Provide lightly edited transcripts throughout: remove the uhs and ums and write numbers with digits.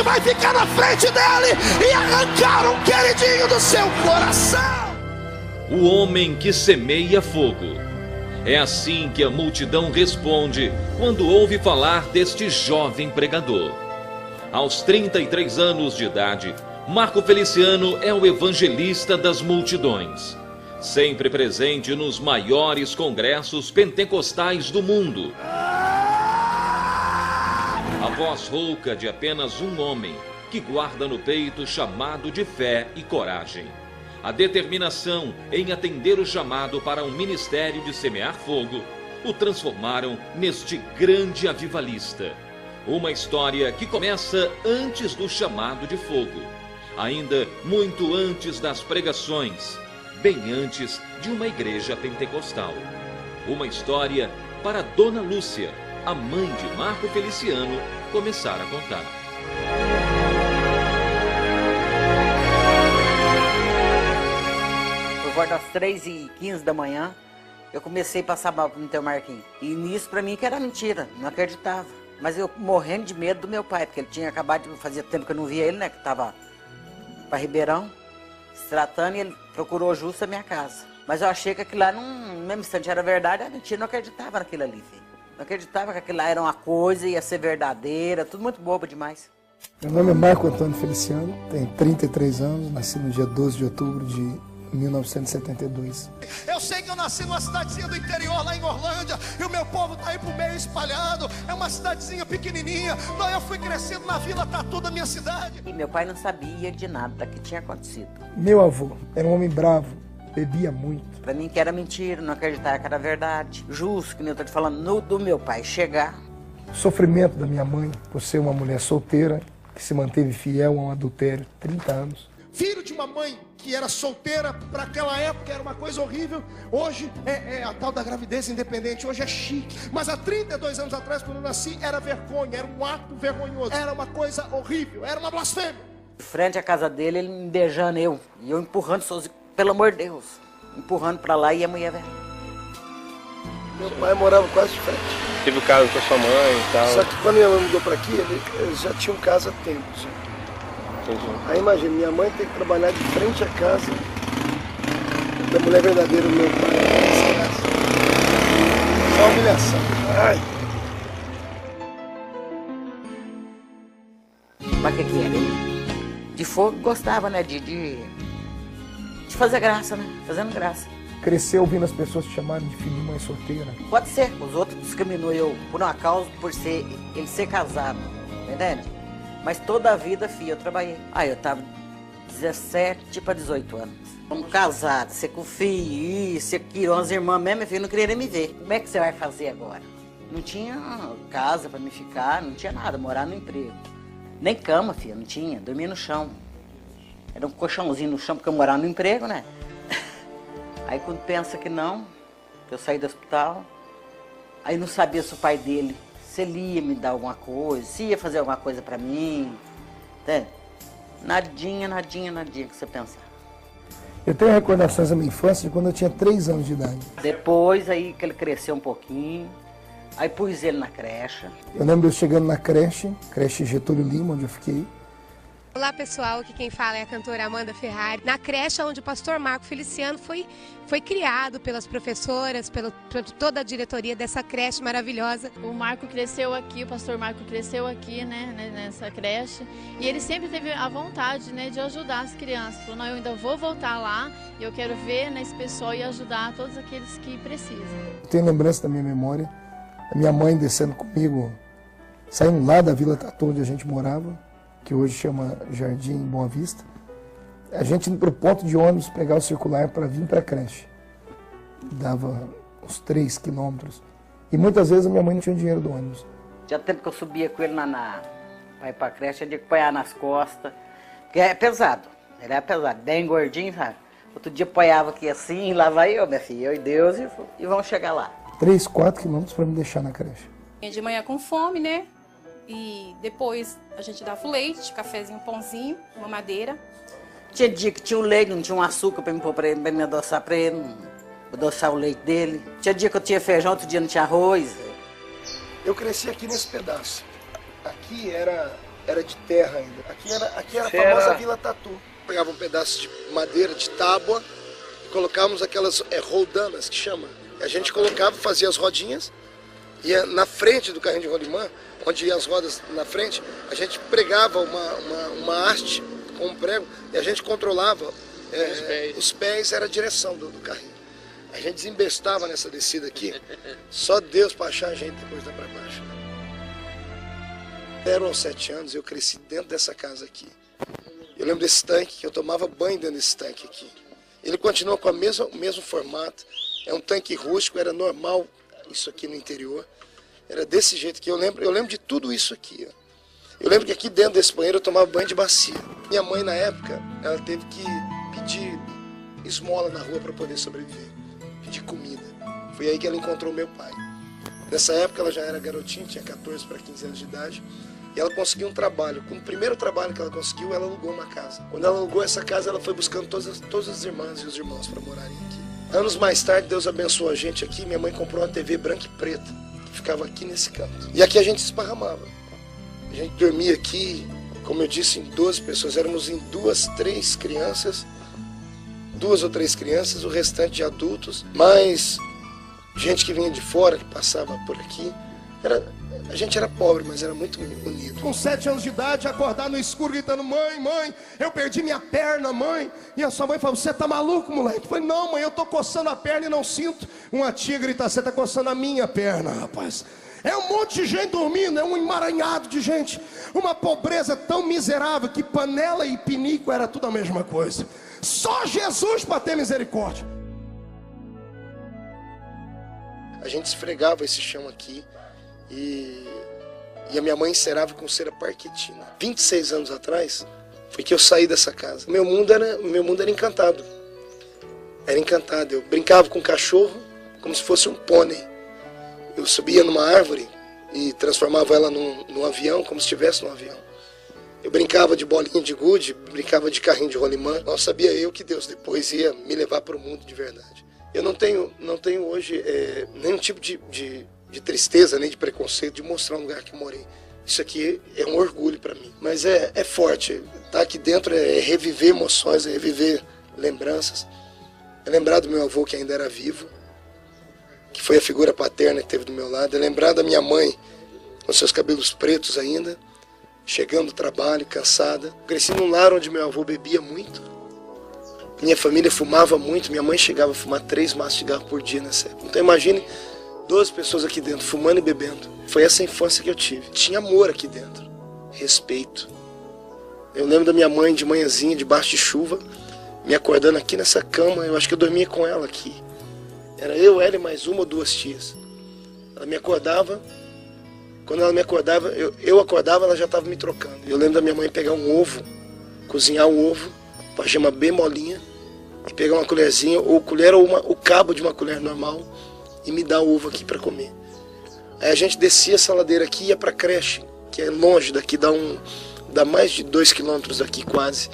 vai ficar na frente dele e arrancar um queridinho do seu coração. O homem que semeia fogo. É assim que a multidão responde quando ouve falar deste jovem pregador. Aos 33 anos de idade, Marco Feliciano é o evangelista das multidões, sempre presente nos maiores congressos pentecostais do mundo. A voz rouca de apenas um homem que guarda no peito o chamado de fé e coragem. A determinação em atender o chamado para um ministério de semear fogo o transformaram neste grande avivalista. Uma história que começa antes do chamado de fogo, ainda muito antes das pregações, bem antes de uma igreja pentecostal. Uma história para Dona Lúcia, a mãe de Marco Feliciano, começar a contar. Por volta das 3h15 da manhã, eu comecei a passar mal pro teu Marquinhos. E nisso pra mim que era mentira, não acreditava. Mas eu morrendo de medo do meu pai, porque ele tinha acabado de... Fazia tempo que eu não via ele, né, que tava para Ribeirão, se tratando, e ele procurou justo a minha casa. Mas eu achei que aquilo lá, no mesmo instante, era verdade, era mentira, não acreditava naquilo ali, filho. Não acreditava que aquilo lá era uma coisa, ia ser verdadeira, tudo muito bobo demais. Meu nome é Marco Antônio Feliciano, tenho 33 anos, nasci no dia 12 de outubro de 1972. Eu sei que eu nasci numa cidadezinha do interior, lá em Orlândia, e o meu povo tá aí pro meio espalhado. É uma cidadezinha pequenininha. Então eu fui crescendo na Vila Tatu da minha cidade. E meu pai não sabia de nada que tinha acontecido. Meu avô era um homem bravo, bebia muito. Pra mim que era mentira, não acreditava que era verdade. Justo, que nem eu tô te falando, no do meu pai chegar. O sofrimento da minha mãe, por ser uma mulher solteira, que se manteve fiel a um adultério, 30 anos. Filho de uma mãe que era solteira, para aquela época era uma coisa horrível. Hoje é a tal da gravidez independente, hoje é chique. Mas há 32 anos atrás, quando eu nasci, era vergonha, era um ato vergonhoso. Era uma coisa horrível, era uma blasfêmia. Frente à casa dele, ele me beijando eu, e eu empurrando sozinho, pelo amor de Deus. Empurrando pra lá e a mulher velha. Meu pai morava quase de frente. Teve o caso com a sua mãe e tal. Só que quando minha mãe mudou pra aqui, eles já tinham casa há tempo. Já. Entendi. Aí imagina, minha mãe tem que trabalhar de frente à casa da mulher verdadeira do meu pai. Só humilhação. Ai. Mas o que era? De fogo gostava, né? De fazer graça, né? Fazendo graça. Cresceu ouvindo as pessoas te chamarem de filho de mãe solteira. Pode ser, os outros discriminam eu por uma causa, por ele ser casado, entende? Mas toda a vida, filho, eu trabalhei. Aí eu tava 17 para 18 anos. Vamos casar, você com filho, isso, aquilo, as irmãs mesmo, meu filho, não queria nem me ver. Como é que você vai fazer agora? Não tinha casa para me ficar, não tinha nada, morar no emprego. Nem cama, filho, não tinha, dormia no chão. Era um colchãozinho no chão, porque eu morava no emprego, né? Aí quando pensa que não, que eu saí do hospital, aí não sabia se o pai dele, se ele ia me dar alguma coisa, se ia fazer alguma coisa pra mim, entende? Nadinha, nadinha, nadinha que você pensar. Eu tenho recordações da minha infância de quando eu tinha 3 anos de idade. Depois aí que ele cresceu um pouquinho, aí pus ele na creche. Eu lembro de eu chegando na creche Getúlio Lima, onde eu fiquei. Olá pessoal, aqui quem fala é a cantora Amanda Ferrari. Na creche onde o pastor Marco Feliciano foi criado pelas professoras, por toda a diretoria dessa creche maravilhosa. O Marco cresceu aqui, o pastor Marco cresceu aqui, né, nessa creche. E ele sempre teve a vontade, né, de ajudar as crianças. Falou, não, eu ainda vou voltar lá e eu quero ver, né, esse pessoal e ajudar todos aqueles que precisam. Eu tenho lembrança da minha memória, a minha mãe descendo comigo, saindo lá da Vila Tatu, onde a gente morava, que hoje chama Jardim Boa Vista, a gente indo para o ponto de ônibus pegar o circular para vir para a creche. Dava uns 3 quilômetros. E muitas vezes a minha mãe não tinha dinheiro do ônibus. Tinha tempo que eu subia com ele para ir para a creche, eu tinha que apoiar nas costas, porque é pesado, ele é pesado, bem gordinho, sabe? Outro dia apoiava aqui assim, lá vai eu, minha filha, eu e Deus, e vamos chegar lá. 3, 4 quilômetros para me deixar na creche. De manhã com fome, né? E depois a gente dava o leite, cafezinho, pãozinho, uma madeira. Tinha dia que tinha o leite, não tinha um açúcar para me pôr para ele, para me adoçar para ele, adoçar o leite dele. Tinha dia que eu tinha feijão, outro dia não tinha arroz. Eu cresci aqui nesse pedaço. Aqui era era de terra ainda. Aqui era a famosa Vila Tatu. Pegava um pedaço de madeira, de tábua, e colocávamos aquelas roldanas, que chama. A gente colocava, fazia as rodinhas, e na frente do carrinho de rolimã, onde iam as rodas na frente, a gente pregava uma haste com um prego, e a gente controlava os pés, era a direção do carrinho. A gente desembestava nessa descida aqui, só Deus para achar a gente depois da para baixo. 0 aos 7 anos eu cresci dentro dessa casa aqui. Eu lembro desse tanque, que eu tomava banho dentro desse tanque aqui. Ele continua com o mesmo formato, é um tanque rústico, era normal isso aqui no interior. Era desse jeito que eu lembro de tudo isso aqui. Ó. Eu lembro que aqui dentro desse banheiro eu tomava banho de bacia. Minha mãe na época, ela teve que pedir esmola na rua para poder sobreviver, pedir comida. Foi aí que ela encontrou meu pai. Nessa época ela já era garotinha, tinha 14 para 15 anos de idade. E ela conseguiu um trabalho. Com o primeiro trabalho que ela conseguiu, ela alugou uma casa. Quando ela alugou essa casa, ela foi buscando todas as irmãs e os irmãos para morarem aqui. Anos mais tarde, Deus abençoou a gente aqui. Minha mãe comprou uma TV branca e preta, que ficava aqui nesse canto. E aqui a gente se esparramava. A gente dormia aqui, como eu disse, em 12 pessoas. Éramos em 2 ou 3 crianças, o restante de adultos. Mas gente que vinha de fora, que passava por aqui. A gente era pobre, mas era muito unido. Com 7 anos de idade, acordar no escuro gritando: mãe, mãe, eu perdi minha perna, mãe. E a sua mãe falou: você tá maluco, moleque? Eu falei: não, mãe, eu tô coçando a perna e não sinto. Uma tia grita: você tá coçando a minha perna, rapaz. É um monte de gente dormindo, é um emaranhado de gente. Uma pobreza tão miserável que panela e pinico era tudo a mesma coisa. Só Jesus para ter misericórdia. A gente esfregava esse chão aqui. E a minha mãe encerava com cera parquetina. 26 anos atrás foi que eu saí dessa casa. Meu mundo era encantado. Era encantado. Eu brincava com um cachorro como se fosse um pônei. Eu subia numa árvore e transformava ela num avião, como se estivesse num avião. Eu brincava de bolinha de gude, brincava de carrinho de rolimã. Mal sabia eu que Deus depois ia me levar para o mundo de verdade. Eu não tenho hoje nenhum tipo de tristeza, nem de preconceito de mostrar um lugar que eu morei. Isso aqui é um orgulho para mim. Mas é forte. Estar aqui dentro é reviver emoções, é reviver lembranças. É lembrar do meu avô que ainda era vivo, que foi a figura paterna que teve do meu lado. É lembrar da minha mãe com seus cabelos pretos ainda, chegando do trabalho, cansada. Cresci num lar onde meu avô bebia muito. Minha família fumava muito. Minha mãe chegava a fumar 3 maços de cigarro por dia nessa época. Então imagine 12 pessoas aqui dentro, fumando e bebendo. Foi essa infância que eu tive. Tinha amor aqui dentro, respeito. Eu lembro da minha mãe de manhãzinha, debaixo de chuva, me acordando aqui nessa cama. Eu acho que eu dormia com ela aqui. Era eu, ela e mais 1 ou 2 tias. Ela me acordava. Quando ela me acordava, eu acordava, ela já estava me trocando. Eu lembro da minha mãe pegar um ovo, cozinhar o ovo, com a gema bem molinha, e pegar uma colherzinha, ou o cabo de uma colher normal, e me dar o ovo aqui para comer. Aí a gente descia essa ladeira aqui e ia para a creche, que é longe daqui, dá mais de 2 quilômetros daqui quase.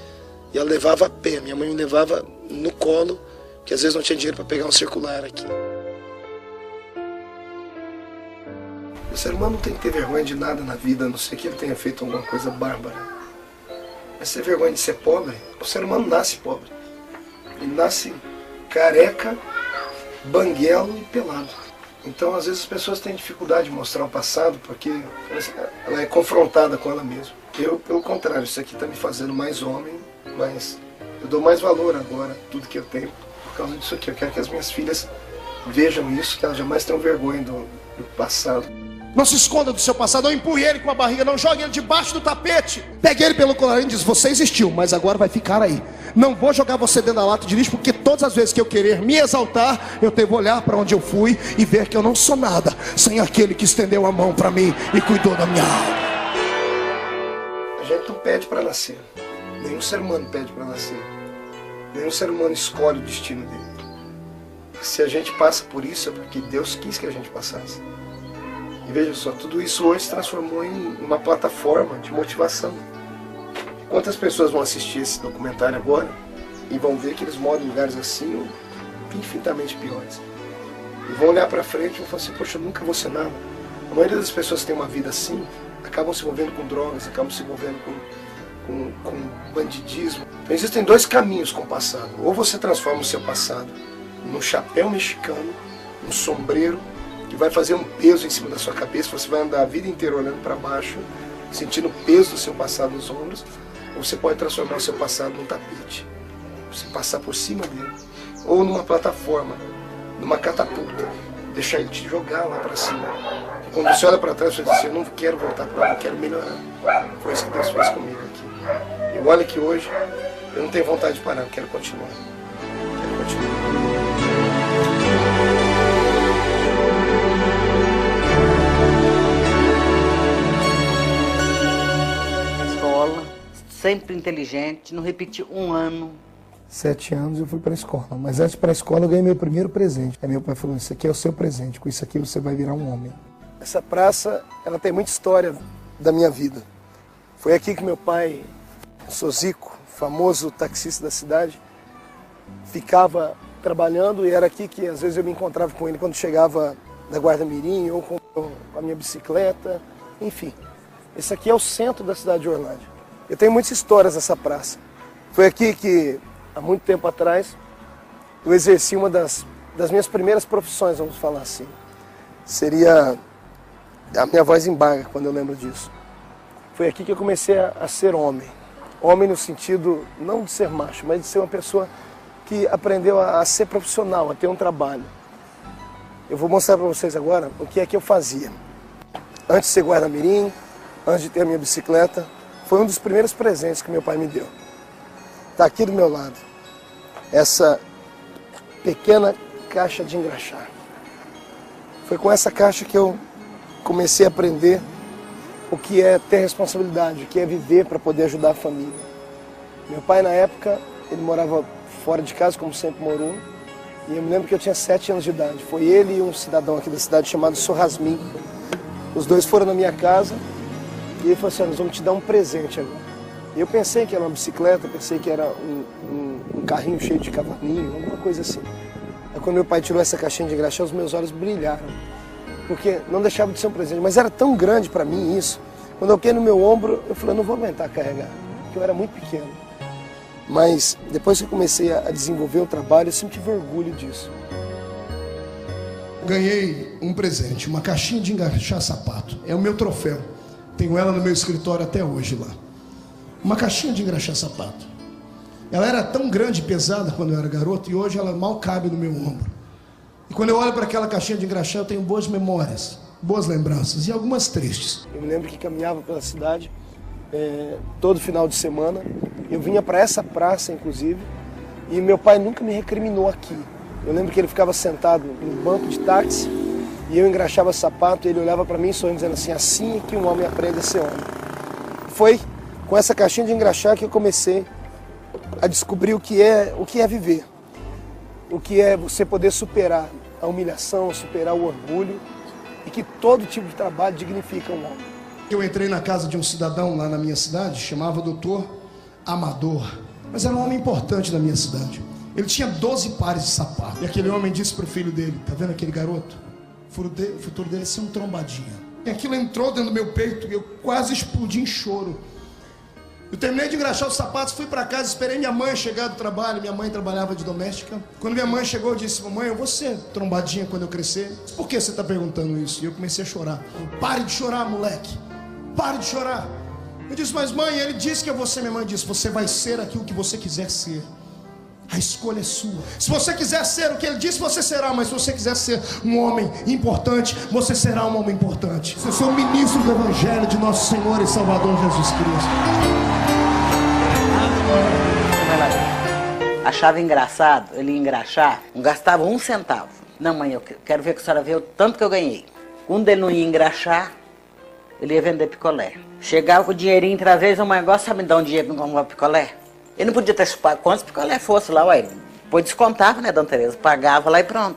E ela levava a pé, minha mãe me levava no colo, que às vezes não tinha dinheiro para pegar um circular aqui. O ser humano não tem que ter vergonha de nada na vida, a não ser que ele tenha feito alguma coisa bárbara. Mas ter vergonha de ser pobre, o ser humano nasce pobre. Ele nasce careca, banguelo e pelado. Então às vezes as pessoas têm dificuldade de mostrar o passado porque ela é confrontada com ela mesma. Eu, pelo contrário, isso aqui está me fazendo mais homem, mas eu dou mais valor agora a tudo que eu tenho por causa disso aqui. Eu quero que as minhas filhas vejam isso, que elas jamais tenham vergonha do passado. Não se esconda do seu passado, não empurre ele com a barriga, não jogue ele debaixo do tapete. Pegue ele pelo colarinho e diz: você existiu, mas agora vai ficar aí. Não vou jogar você dentro da lata de lixo, porque todas as vezes que eu querer me exaltar, eu devo olhar para onde eu fui e ver que eu não sou nada sem aquele que estendeu a mão para mim e cuidou da minha alma. A gente não pede para nascer. Nenhum ser humano pede para nascer. Nenhum ser humano escolhe o destino dele. Se a gente passa por isso é porque Deus quis que a gente passasse. E veja só, tudo isso hoje se transformou em uma plataforma de motivação. Quantas pessoas vão assistir esse documentário agora e vão ver que eles moram em lugares assim ou infinitamente piores. E vão olhar para frente e vão falar assim: poxa, eu nunca vou ser nada. A maioria das pessoas que tem uma vida assim, acabam se envolvendo com drogas, acabam se envolvendo com bandidismo. Então existem dois caminhos com o passado. Ou você transforma o seu passado num chapéu mexicano, um sombreiro, que vai fazer um peso em cima da sua cabeça, você vai andar a vida inteira olhando para baixo, sentindo o peso do seu passado nos ombros, ou você pode transformar o seu passado num tapete, você passar por cima dele, ou numa plataforma, numa catapulta, deixar ele te jogar lá para cima. E quando você olha para trás, você diz assim, eu não quero voltar para lá, eu quero melhorar. Foi isso que Deus fez comigo aqui. E olha que hoje eu não tenho vontade de parar, eu quero continuar. Quero continuar. Sempre inteligente, não repeti um ano. 7 anos eu fui para a escola, mas antes de ir para a escola eu ganhei meu primeiro presente. Aí meu pai falou, isso aqui é o seu presente, com isso aqui você vai virar um homem. Essa praça, ela tem muita história da minha vida. Foi aqui que meu pai, Sozico, famoso taxista da cidade, ficava trabalhando e era aqui que às vezes eu me encontrava com ele quando chegava da Guarda-Mirim ou com a minha bicicleta, enfim. Esse aqui é o centro da cidade de Orlândia. Eu tenho muitas histórias nessa praça. Foi aqui que, há muito tempo atrás, eu exerci uma das minhas primeiras profissões, vamos falar assim. Seria a minha voz embarga, quando eu lembro disso. Foi aqui que eu comecei a ser homem. Homem no sentido, não de ser macho, mas de ser uma pessoa que aprendeu a ser profissional, a ter um trabalho. Eu vou mostrar para vocês agora o que é que eu fazia. Antes de ser guarda-mirim, antes de ter a minha bicicleta, foi um dos primeiros presentes que meu pai me deu. Está aqui do meu lado, essa pequena caixa de engraxar. Foi com essa caixa que eu comecei a aprender o que é ter responsabilidade, o que é viver para poder ajudar a família. Meu pai, na época, ele morava fora de casa, como sempre morou, e eu me lembro que eu tinha 7 anos de idade. Foi ele e um cidadão aqui da cidade chamado Sorrasmin. Os dois foram na minha casa, e ele falou assim, nós vamos te dar um presente agora. E eu pensei que era uma bicicleta, pensei que era um carrinho cheio de cavalinho, alguma coisa assim. Aí quando meu pai tirou essa caixinha de engraxar, os meus olhos brilharam. Porque não deixava de ser um presente, mas era tão grande para mim isso. Quando eu caí no meu ombro, eu falei, eu não vou aguentar carregar, porque eu era muito pequeno. Mas depois que eu comecei a desenvolver o trabalho, eu sempre tive orgulho disso. Ganhei um presente, uma caixinha de engraxar sapato. É o meu troféu. Tenho ela no meu escritório até hoje lá. Uma caixinha de engraxar sapato. Ela era tão grande e pesada quando eu era garoto e hoje ela mal cabe no meu ombro. E quando eu olho para aquela caixinha de engraxar, eu tenho boas memórias, boas lembranças e algumas tristes. Eu me lembro que caminhava pela cidade todo final de semana. Eu vinha para essa praça, inclusive, e meu pai nunca me recriminou aqui. Eu lembro que ele ficava sentado no banco de táxi e eu engraxava sapato e ele olhava para mim sorrindo, dizendo assim, assim é que um homem aprende a ser homem. Foi com essa caixinha de engraxar que eu comecei a descobrir o que é viver. O que é você poder superar a humilhação, superar o orgulho e que todo tipo de trabalho dignifica um homem. Eu entrei na casa de um cidadão lá na minha cidade, chamava Dr. Amador, mas era um homem importante na minha cidade. Ele tinha 12 pares de sapato. E aquele homem disse para o filho dele, tá vendo aquele garoto? O futuro dele é ser um trombadinha. E aquilo entrou dentro do meu peito e eu quase explodi em choro. Eu terminei de engraxar os sapatos, fui para casa, esperei minha mãe chegar do trabalho. Minha mãe trabalhava de doméstica. Quando minha mãe chegou, eu disse, mamãe, eu vou ser trombadinha quando eu crescer. Por que você está perguntando isso? E eu comecei a chorar. Pare de chorar, moleque. Pare de chorar. Eu disse, mas mãe, ele disse que eu vou ser. Minha mãe disse, você vai ser aquilo que você quiser ser. A escolha é sua. Se você quiser ser o que ele disse, você será. Mas se você quiser ser um homem importante, você será um homem importante. Você ser um ministro do Evangelho de nosso Senhor e Salvador Jesus Cristo. Achava engraçado ele engraxar, não gastava 1 centavo. Não, mãe, eu quero ver que a senhora vê o tanto que eu ganhei. Quando ele não ia engraxar, ele ia vender picolé. Chegava com o dinheirinho, outra vez, a mãe gosta de me dar um dinheiro para comprar picolé. Ele não podia ter chupado quantos picolé fosse lá, ué. Depois descontava, né, dona Tereza? Pagava lá e pronto.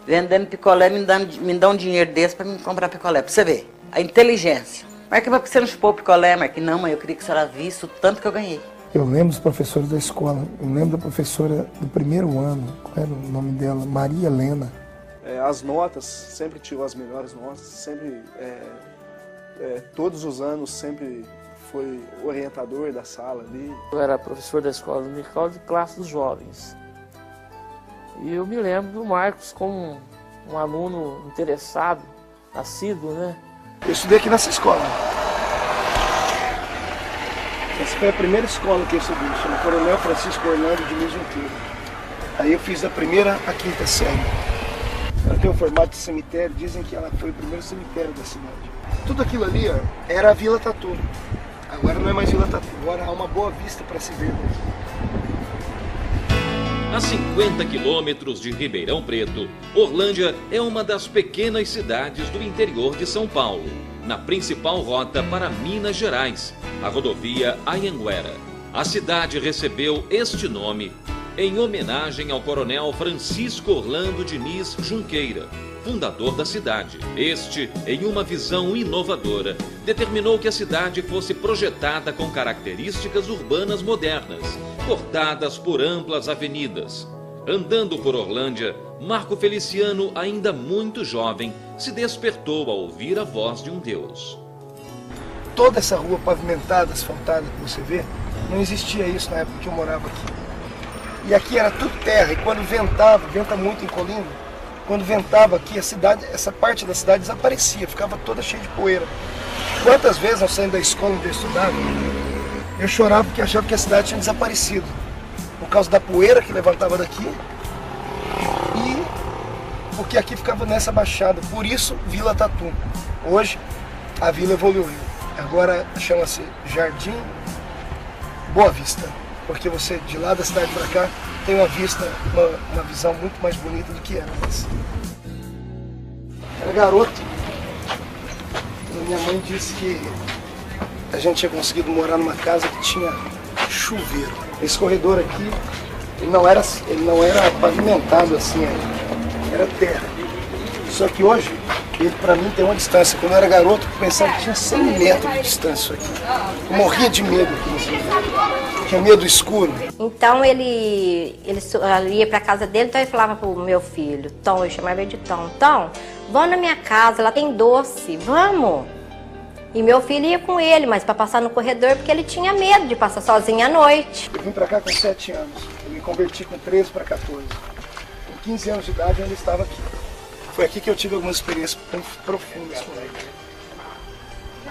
Vendendo picolé, me dá um dinheiro desse para me comprar picolé. Pra você ver, a inteligência. Marquinhos, por que você não chupou o picolé, Marquinhos? Não, mãe, eu queria que a senhora visse o tanto que eu ganhei. Eu lembro dos professores da escola. Eu lembro da professora do primeiro ano. Qual era o nome dela? Maria Helena. As notas, sempre tirou as melhores notas, sempre, todos os anos, sempre foi orientador da sala ali. Eu era professor da escola dominical de classe dos jovens. E eu me lembro do Marcos como um aluno interessado, assíduo, né? Eu estudei aqui nessa escola. Essa foi a primeira escola que eu subi, chama Coronel Francisco Orlando de Luiz Junqueira. Aí eu fiz da primeira à quinta série. Ela tem um formato de cemitério, dizem que ela foi o primeiro cemitério da cidade. Tudo aquilo ali, ó, era a Vila Tatu. Agora não é mais Vila Tatu, agora há uma boa vista para se ver daqui. A 50 quilômetros de Ribeirão Preto, Orlândia é uma das pequenas cidades do interior de São Paulo, na principal rota para Minas Gerais, a rodovia Anhanguera. A cidade recebeu este nome em homenagem ao coronel Francisco Orlando Diniz Junqueira, fundador da cidade. Este, em uma visão inovadora, determinou que a cidade fosse projetada com características urbanas modernas, cortadas por amplas avenidas. Andando por Orlândia, Marco Feliciano, ainda muito jovem, se despertou ao ouvir a voz de um Deus. Toda essa rua pavimentada, asfaltada que você vê, não existia isso na época que eu morava aqui. E aqui era tudo terra, e quando ventava, venta muito em Colina, quando ventava aqui, a cidade, essa parte da cidade desaparecia, ficava toda cheia de poeira. Quantas vezes, eu saindo da escola onde eu estudava, eu chorava porque achava que a cidade tinha desaparecido. Por causa da poeira que levantava daqui e porque aqui ficava nessa baixada. Por isso, Vila Tatu. Hoje, a vila evoluiu. Agora chama-se Jardim Boa Vista. Porque você, de lá da cidade para cá, tem uma vista, uma visão muito mais bonita do que era antes. Era garoto. Minha mãe disse que a gente tinha conseguido morar numa casa que tinha chuveiro. Esse corredor aqui, ele não era pavimentado assim, era terra. Só que hoje, ele para mim tem uma distância. Quando eu era garoto, eu pensava que tinha 100 metros de distância aqui. Eu morria de medo aqui nesse lugar. Tinha medo do escuro. Então ele ia para casa dele, então ele falava pro meu filho, Tom, eu chamava ele de Tom, Tom, vamos na minha casa, lá tem doce, vamos. E meu filho ia com ele, mas para passar no corredor, porque ele tinha medo de passar sozinho à noite. Eu vim para cá com 7 anos, eu me converti com 13 para 14. Com 15 anos de idade eu ainda estava aqui. Foi aqui que eu tive algumas experiências profundas com ele.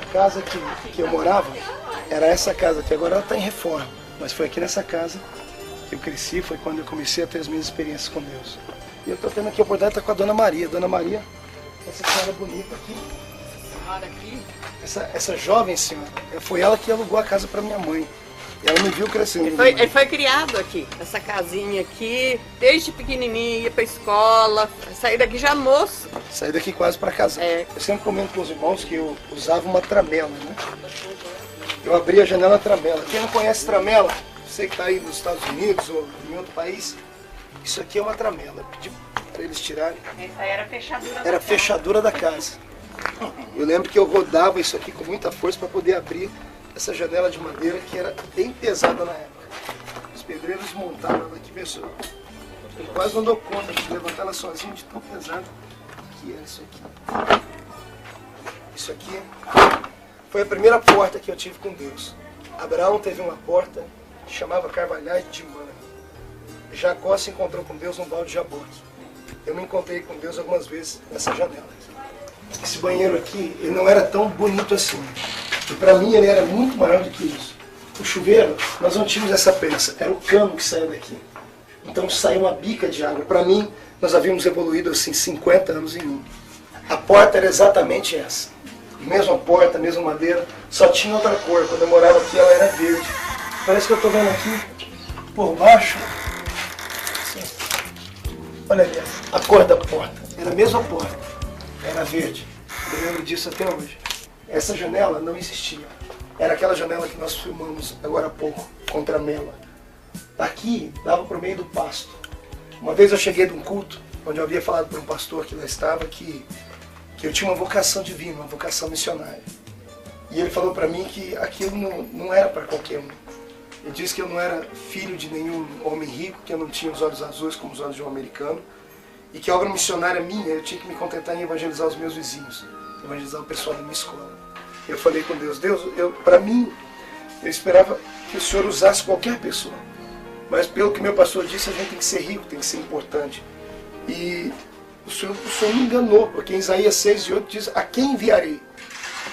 A casa que eu morava era essa casa aqui, agora ela está em reforma. Mas foi aqui nessa casa que eu cresci, foi quando eu comecei a ter as minhas experiências com Deus. E eu estou tendo aqui a oportunidade de estar com a Dona Maria. Dona Maria, essa senhora bonita aqui. Essa jovem senhora, foi ela que alugou a casa para minha mãe. E ela me viu crescendo. Ele foi criado aqui, nessa casinha aqui, desde pequenininho, ia pra escola, saí daqui já moço. Saí daqui quase para casar. Eu sempre comento com os irmãos que eu usava uma tramela, né? Eu abria a janela tramela. Quem não conhece tramela, você que está aí nos Estados Unidos ou em outro país, isso aqui é uma tramela. Eu pedi para eles tirarem. Essa aí era a fechadura Era a fechadura da casa. Eu lembro que eu rodava isso aqui com muita força para poder abrir essa janela de madeira que era bem pesada na época. Os pedreiros montaram ela aqui, pessoal. Ele quase não deu conta de levantar ela sozinho de tão pesado que era isso aqui. Isso aqui foi a primeira porta que eu tive com Deus. Abraão teve uma porta que chamava Carvalhais de Mana. Jacó se encontrou com Deus no balde de Jaboque. Eu me encontrei com Deus algumas vezes nessa janela. Esse banheiro aqui, ele não era tão bonito assim. E para mim ele era muito maior do que isso. O chuveiro, nós não tínhamos essa peça, era o cano que saía daqui. Então saiu uma bica de água. Para mim, nós havíamos evoluído assim 50 anos em um. A porta era exatamente essa. Mesma porta, mesma madeira, só tinha outra cor. Quando eu morava aqui ela era verde. Parece que eu estou vendo aqui, por baixo, assim. Olha ali, a cor da porta. Era a mesma porta. Era verde. Eu lembro disso até hoje. Essa janela não existia. Era aquela janela que nós filmamos agora há pouco, com tramela. Aqui dava para o meio do pasto. Uma vez eu cheguei de um culto, onde eu havia falado para um pastor que lá estava, que eu tinha uma vocação divina, uma vocação missionária. E ele falou para mim que aquilo não era para qualquer um. Ele disse que eu não era filho de nenhum homem rico, que eu não tinha os olhos azuis como os olhos de um americano, e que a obra missionária minha, eu tinha que me contentar em evangelizar os meus vizinhos, evangelizar o pessoal da minha escola. Eu falei com Deus, para mim, eu esperava que o Senhor usasse qualquer pessoa, mas pelo que meu pastor disse, a gente tem que ser rico, tem que ser importante. E o Senhor me enganou, porque em Isaías 6:8 diz, a quem enviarei?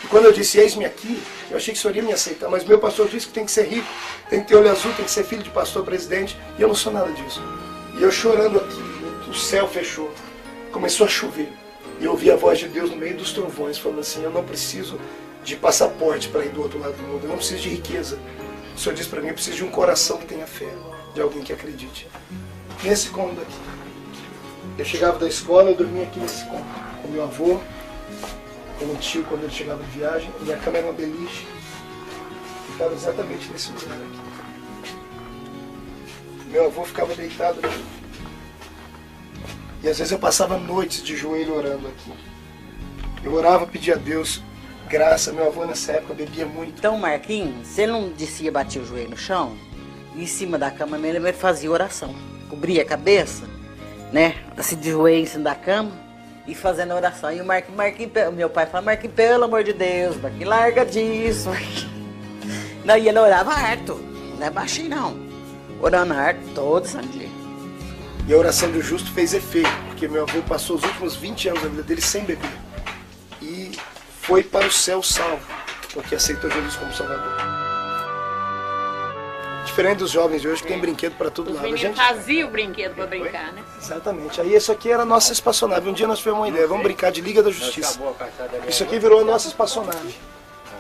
E quando eu disse, eis-me aqui, eu achei que o Senhor ia me aceitar, mas meu pastor disse que tem que ser rico, tem que ter olho azul, tem que ser filho de pastor presidente, e eu não sou nada disso. E eu chorando aqui, o céu fechou, começou a chover, e eu ouvi a voz de Deus no meio dos trovões, falando assim, eu não preciso de passaporte para ir do outro lado do mundo, eu não preciso de riqueza. O Senhor disse para mim, eu preciso de um coração que tenha fé, de alguém que acredite. Nesse cômodo aqui, eu chegava da escola, eu dormia aqui nesse cômodo, com meu avô, com um tio quando ele chegava de viagem, minha cama era uma beliche, ficava exatamente nesse lugar aqui. Meu avô ficava deitado aqui. E às vezes eu passava noites de joelho orando aqui. Eu orava, pedia a Deus graça, meu avô nessa época bebia muito. Então, Marquinhos, se ele não descia e batia o joelho no chão, em cima da cama mesmo ele fazia oração. Cobria a cabeça, né, assim de joelho em cima da cama e fazendo oração. E o Marquinhos, meu pai fala, Marquinhos, pelo amor de Deus, Marquinhos, larga disso. Não, e ele orava harto, não é baixinho não, orando harto todo santo dia. E a oração do justo fez efeito, porque meu avô passou os últimos 20 anos da vida dele sem beber. E foi para o céu salvo, porque aceitou Jesus como Salvador. Diferente dos jovens de hoje, que tem brinquedo para todo lado. A gente fazia o brinquedo para brincar, né? Exatamente. Aí isso aqui era a nossa espaçonave. Um dia nós tivemos uma ideia, vamos brincar de Liga da Justiça. Isso aqui virou a nossa espaçonave.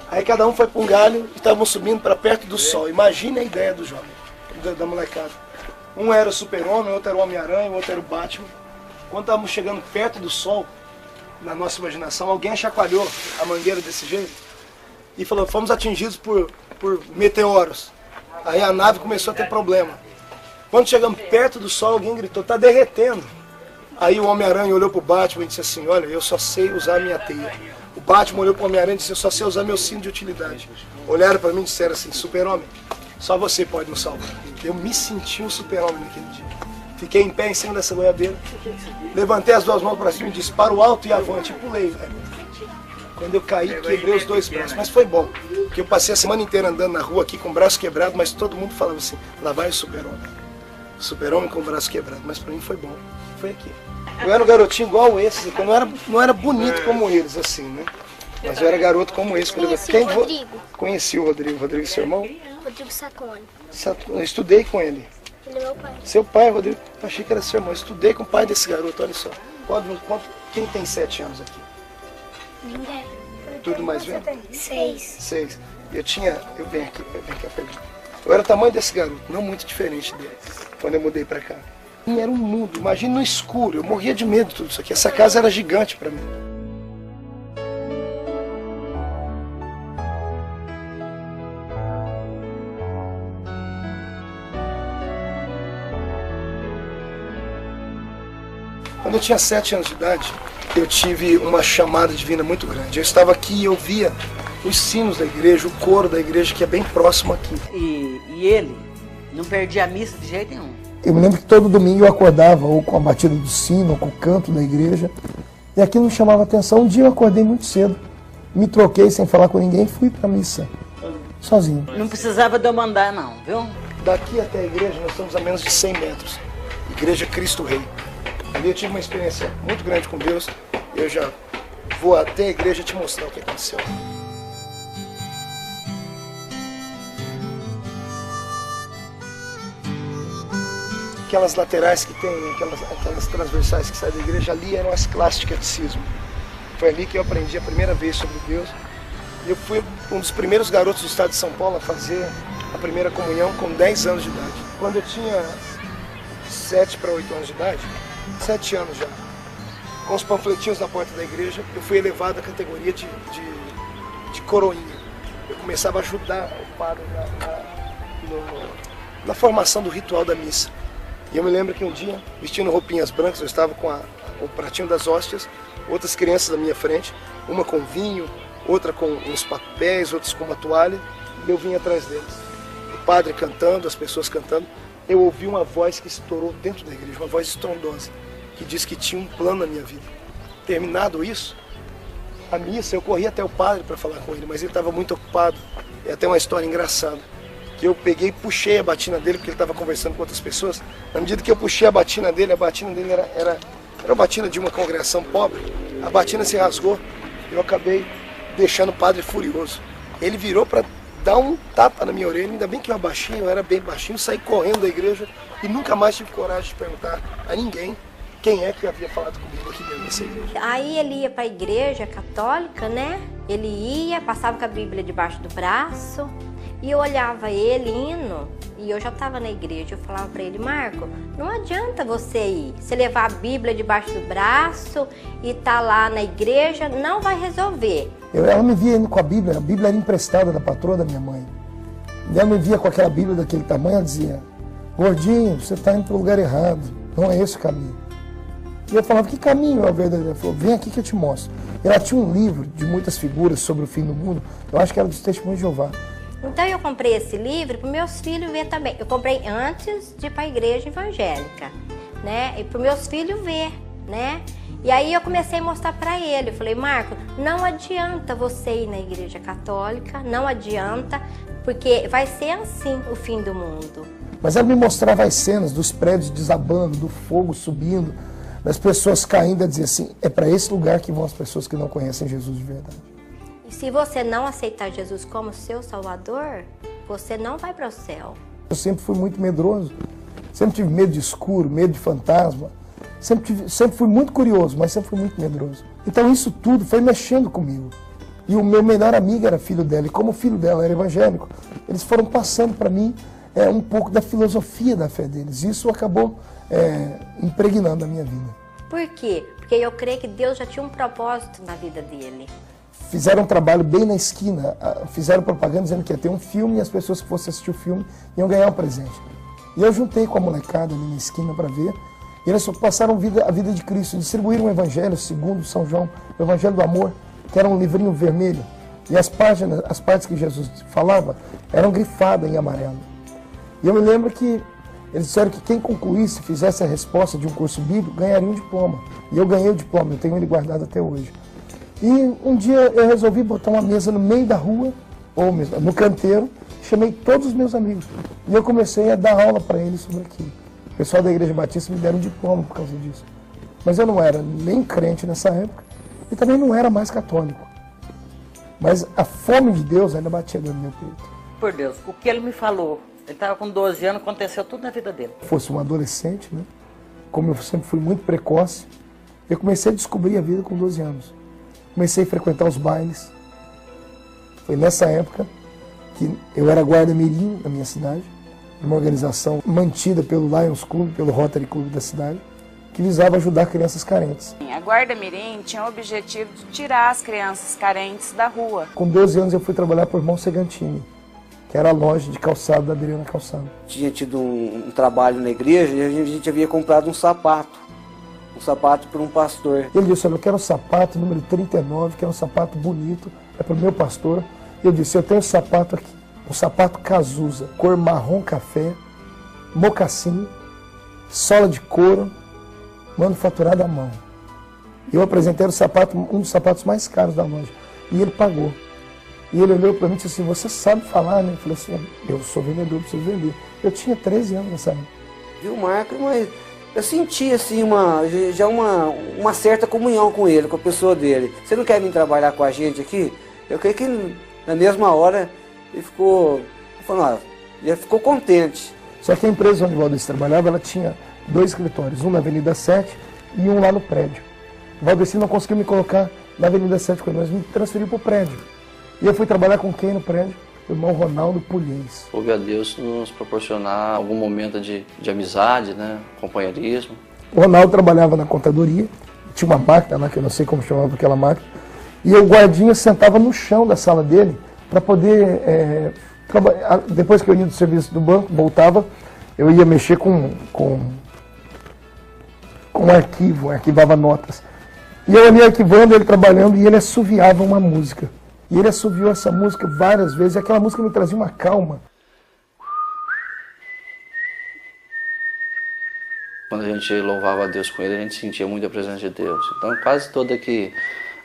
Aí cada um foi para um galho e estavam subindo para perto do sol. Imagine a ideia do jovem, da molecada. Um era o Super-Homem, outro era o Homem-Aranha, outro era o Batman. Quando estávamos chegando perto do sol, na nossa imaginação, alguém chacoalhou a mangueira desse jeito e falou, fomos atingidos por meteoros. Aí a nave começou a ter problema. Quando chegamos perto do sol, alguém gritou, está derretendo. Aí o Homem-Aranha olhou para o Batman e disse assim, olha, eu só sei usar a minha teia. O Batman olhou para o Homem-Aranha e disse, eu só sei usar meu cinto de utilidade. Olharam para mim e disseram assim, Super-Homem, só você pode nos salvar. Eu me senti um super-homem naquele dia. Fiquei em pé em cima dessa goiabeira, levantei as duas mãos para cima e disse, para o alto e avante, e pulei, velho. Quando eu caí, quebrei os dois braços, mas foi bom, porque eu passei a semana inteira andando na rua aqui com o braço quebrado, mas todo mundo falava assim, lá vai o super-homem. Super-homem com o braço quebrado, mas para mim foi bom, foi aqui. Eu era um garotinho igual esse, eu não era bonito como eles, assim, né? Mas eu era garoto como esse. Conheci o Rodrigo. Conheci o Rodrigo. Rodrigo é seu irmão? Rodrigo Sacone. Eu estudei com ele. Ele é meu pai. Seu pai, Rodrigo? Eu achei que era seu irmão. Eu estudei com o pai desse garoto, olha só. Quem tem 7 anos aqui? Ninguém. Tudo mais velho? 6. 6. Eu venho aqui perguntar. Eu era o tamanho desse garoto, não muito diferente dele, quando eu mudei pra cá. E era um mundo, imagina no escuro, eu morria de medo de tudo isso aqui. Essa casa era gigante pra mim. Quando eu tinha 7 anos de idade, eu tive uma chamada divina muito grande. Eu estava aqui e eu via os sinos da igreja, o coro da igreja, que é bem próximo aqui. E ele não perdia a missa de jeito nenhum. Eu me lembro que todo domingo eu acordava ou com a batida do sino, ou com o canto da igreja, e aquilo me chamava a atenção. Um dia eu acordei muito cedo, me troquei sem falar com ninguém e fui para a missa, sozinho. Não precisava de eu mandar não, viu? Daqui até a igreja nós estamos a menos de 100 metros, Igreja Cristo Rei. Ali eu tive uma experiência muito grande com Deus. Eu já vou até a igreja te mostrar o que aconteceu. Aquelas laterais que tem, aquelas transversais que saem da igreja, ali eram as classes de catecismo. Foi ali que eu aprendi a primeira vez sobre Deus. Eu fui um dos primeiros garotos do estado de São Paulo a fazer a primeira comunhão com 10 anos de idade. Quando eu tinha 7 para 8 anos de idade, 7 anos já, com os panfletinhos na porta da igreja, eu fui elevado à categoria de coroinha. Eu começava a ajudar o padre na formação do ritual da missa. E eu me lembro que um dia, vestindo roupinhas brancas, eu estava com o pratinho das hóstias, outras crianças à minha frente, uma com vinho, outra com uns papéis, outras com uma toalha, e eu vim atrás deles. O padre cantando, as pessoas cantando. Eu ouvi uma voz que estourou dentro da igreja, uma voz estrondosa. que disse que tinha um plano na minha vida. Terminado isso, a missa, eu corri até o padre para falar com ele, mas ele estava muito ocupado. É até uma história engraçada, que eu peguei e puxei a batina dele, porque ele estava conversando com outras pessoas. Na medida que eu puxei a batina dele era a batina de uma congregação pobre. A batina se rasgou, eu acabei deixando o padre furioso. Ele virou para dar um tapa na minha orelha, ainda bem que eu era bem baixinho, saí correndo da igreja e nunca mais tive coragem de perguntar a ninguém quem é que havia falado comigo aqui dentro dessa igreja. Aí ele ia para a igreja católica, né? Ele ia, passava com a Bíblia debaixo do braço e eu olhava ele indo e eu já estava na igreja. Eu falava para ele, Marco, não adianta você ir. Você levar a Bíblia debaixo do braço e tá lá na igreja, não vai resolver. Ela me via indo com a Bíblia era emprestada da patroa da minha mãe. E ela me via com aquela Bíblia daquele tamanho, ela dizia, gordinho, você está indo para o lugar errado, não é esse o caminho. E eu falava, que caminho é o verdadeiro? Ela falou, vem aqui que eu te mostro. Ela tinha um livro de muitas figuras sobre o fim do mundo, eu acho que era dos Testemunhos de Jeová. Então eu comprei esse livro para meus filhos ver também. Eu comprei antes de ir para a igreja evangélica, né? E para meus filhos ver, né? E aí eu comecei a mostrar para ele. Eu falei, Marco, não adianta você ir na igreja católica, não adianta, porque vai ser assim o fim do mundo. Mas ela me mostrava as cenas dos prédios desabando, do fogo subindo, das pessoas caindo, a dizer assim, é para esse lugar que vão as pessoas que não conhecem Jesus de verdade. E se você não aceitar Jesus como seu Salvador, você não vai para o céu. Eu sempre fui muito medroso, sempre tive medo de escuro, medo de fantasma, sempre fui muito curioso, mas sempre fui muito medroso. Então isso tudo foi mexendo comigo. E o meu melhor amigo era filho dela, e como o filho dela era evangélico, eles foram passando para mim um pouco da filosofia da fé deles. Isso acabou impregnando a minha vida. Por quê? Porque eu creio que Deus já tinha um propósito na vida dele. Fizeram um trabalho bem na esquina, fizeram propaganda dizendo que ia ter um filme e as pessoas que fossem assistir o filme iam ganhar um presente. E eu juntei com a molecada ali na esquina para ver, e eles passaram a vida de Cristo, distribuíram o Evangelho segundo São João, o Evangelho do Amor, que era um livrinho vermelho, e as partes que Jesus falava eram grifadas em amarelo. E eu me lembro que eles disseram que quem concluísse, fizesse a resposta de um curso bíblico, ganharia um diploma. E eu ganhei o diploma, eu tenho ele guardado até hoje. E um dia eu resolvi botar uma mesa no meio da rua, ou mesmo no canteiro, chamei todos os meus amigos. E eu comecei a dar aula para eles sobre aquilo. O pessoal da Igreja Batista me deram um diploma por causa disso. Mas eu não era nem crente nessa época, e também não era mais católico. Mas a fome de Deus ainda batia dentro do meu peito. Por Deus, o que ele me falou, ele estava com 12 anos, aconteceu tudo na vida dele. Fosse um adolescente, né? Como eu sempre fui muito precoce, eu comecei a descobrir a vida com 12 anos. Comecei a frequentar os bailes. Foi nessa época que eu era guarda-mirim na minha cidade, uma organização mantida pelo Lions Club, pelo Rotary Club da cidade, que visava ajudar crianças carentes. A Guarda-Mirim tinha o objetivo de tirar as crianças carentes da rua. Com 12 anos eu fui trabalhar por Irmão Segantini, que era a loja de calçado da Adriana Calçado. Tinha tido um trabalho na igreja e a gente havia comprado um sapato para um pastor. Ele disse, olha, eu quero um sapato número 39, que é um sapato bonito, é para o meu pastor. Eu disse, eu tenho um sapato aqui, um sapato Cazuza, cor marrom café, mocassim, sola de couro, manufaturado à mão. Eu apresentei o sapato, um dos sapatos mais caros da loja, e ele pagou. E ele olhou para mim e disse assim, você sabe falar, né? Eu falei assim, eu sou vendedor, preciso vender. Eu tinha 13 anos nessa época. Viu, Marco, mas eu senti assim uma certa comunhão com ele, com a pessoa dele. Você não quer vir trabalhar com a gente aqui? Eu creio que na mesma hora ele ficou contente. Só que a empresa onde o Valdeci trabalhava, ela tinha 2 escritórios, um na Avenida 7 e um lá no prédio. O Valdeci não conseguiu me colocar na Avenida 7 com ele, mas me transferiu para o prédio. E eu fui trabalhar com quem no prédio? O irmão Ronaldo Pulhês. Houve a Deus nos proporcionar algum momento de amizade, né? Companheirismo. O Ronaldo trabalhava na contadoria, tinha uma máquina lá, que eu não sei como chamava aquela máquina, e o guardinha sentava no chão da sala dele para poder, depois que eu ia do serviço do banco, voltava, eu ia mexer com um arquivo, arquivava notas. E eu ali arquivando, ele trabalhando, e ele assoviava uma música. E ele assoviou essa música várias vezes, e aquela música me trazia uma calma. Quando a gente louvava a Deus com ele, a gente sentia muito a presença de Deus. Então, quase todo aqui,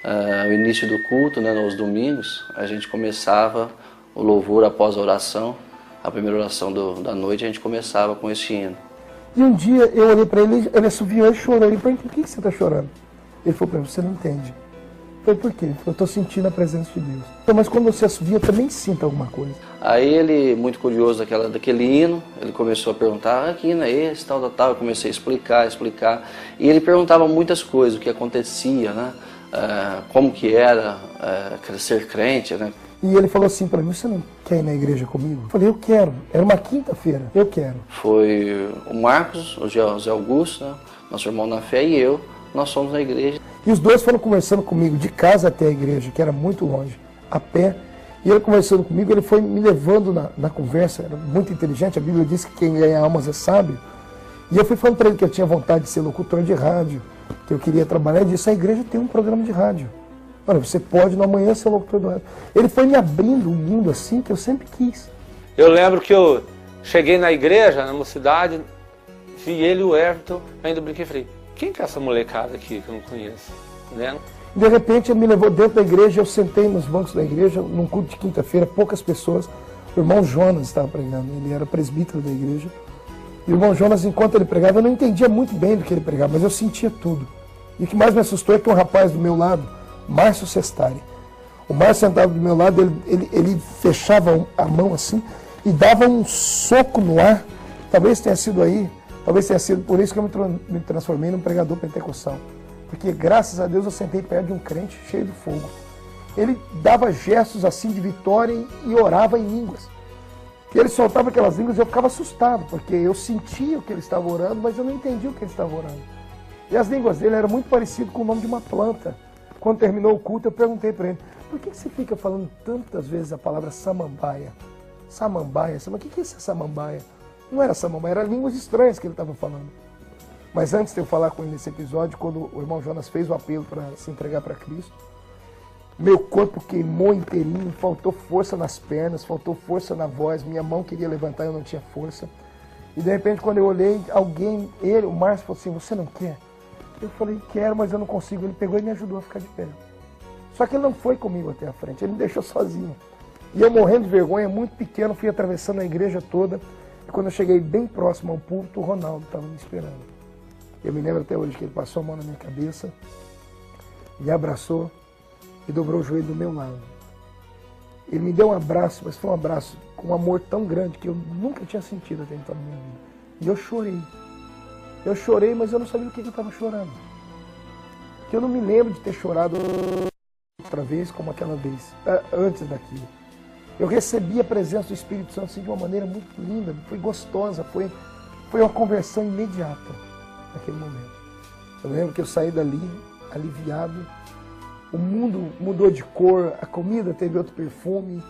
o início do culto, né, nos domingos, a gente começava o louvor após a oração. A primeira oração da noite, a gente começava com esse hino. E um dia eu olhei para ele, ele assoviou e chorou. Eu falei, por que você está chorando? Ele falou para mim, você não entende. Eu falei, por quê? Ele falou, eu estou sentindo a presença de Deus. Então, mas quando você assovia, eu também sinto alguma coisa. Aí ele, muito curioso daquele hino, ele começou a perguntar, que hino é esse, tal. Eu comecei a explicar. E ele perguntava muitas coisas, o que acontecia, né? Como que era ser crente, né? E ele falou assim para mim, você não quer ir na igreja comigo? Eu falei, eu quero. Era uma quinta-feira, eu quero. Foi o Marcos, o José Augusto, né? Nosso irmão na fé, e eu, nós fomos na igreja. E os dois foram conversando comigo de casa até a igreja, que era muito longe, a pé. E ele conversando comigo, ele foi me levando na conversa, era muito inteligente. A Bíblia diz que quem ganha almas é sábio. E eu fui falando para ele que eu tinha vontade de ser locutor de rádio, que eu queria trabalhar. Ele disse, a igreja tem um programa de rádio. Olha, você pode no amanhã ser locutor do rádio. Ele foi me abrindo um mundo assim que eu sempre quis. Eu lembro que eu cheguei na igreja, na mocidade, vi ele e o Everton, ainda brinquei e falei, quem que é essa molecada aqui que eu não conheço? Né? De repente ele me levou dentro da igreja, eu sentei nos bancos da igreja, num culto de quinta-feira, poucas pessoas. O irmão Jonas estava pregando, ele era presbítero da igreja. E o irmão Jonas, enquanto ele pregava, eu não entendia muito bem do que ele pregava, mas eu sentia tudo. E o que mais me assustou é que um rapaz do meu lado, Márcio Sestari, o Márcio sentado do meu lado, ele fechava a mão assim e dava um soco no ar. Talvez tenha sido por isso que eu me transformei num pregador pentecostal. Porque graças a Deus eu sentei perto de um crente cheio de fogo. Ele dava gestos assim de vitória e orava em línguas. E ele soltava aquelas línguas e eu ficava assustado, porque eu sentia o que ele estava orando, mas eu não entendia o que ele estava orando. E as línguas dele eram muito parecidas com o nome de uma planta. Quando terminou o culto, eu perguntei para ele, por que você fica falando tantas vezes a palavra samambaia? Samambaia, o que é essa samambaia? Não era samambaia, eram línguas estranhas que ele estava falando. Mas antes de eu falar com ele nesse episódio, quando o irmão Jonas fez o apelo para se entregar para Cristo, meu corpo queimou inteirinho, faltou força nas pernas, faltou força na voz, minha mão queria levantar e eu não tinha força. E de repente, quando eu olhei, o Márcio falou assim, você não quer? Eu falei, quero, mas eu não consigo. Ele pegou e me ajudou a ficar de pé. Só que ele não foi comigo até a frente, ele me deixou sozinho. E eu, morrendo de vergonha, muito pequeno, fui atravessando a igreja toda. E quando eu cheguei bem próximo ao púlpito, o Ronaldo estava me esperando. Eu me lembro até hoje que ele passou a mão na minha cabeça, me abraçou e dobrou o joelho do meu lado. Ele me deu um abraço, mas foi um abraço com um amor tão grande que eu nunca tinha sentido até então na minha vida. E eu chorei. Eu chorei, mas eu não sabia o que eu estava chorando. Porque eu não me lembro de ter chorado outra vez como aquela vez, antes daquilo. Eu recebi a presença do Espírito Santo assim, de uma maneira muito linda, foi gostosa, foi uma conversão imediata naquele momento. Eu lembro que eu saí dali, aliviado, o mundo mudou de cor, a comida teve outro perfume,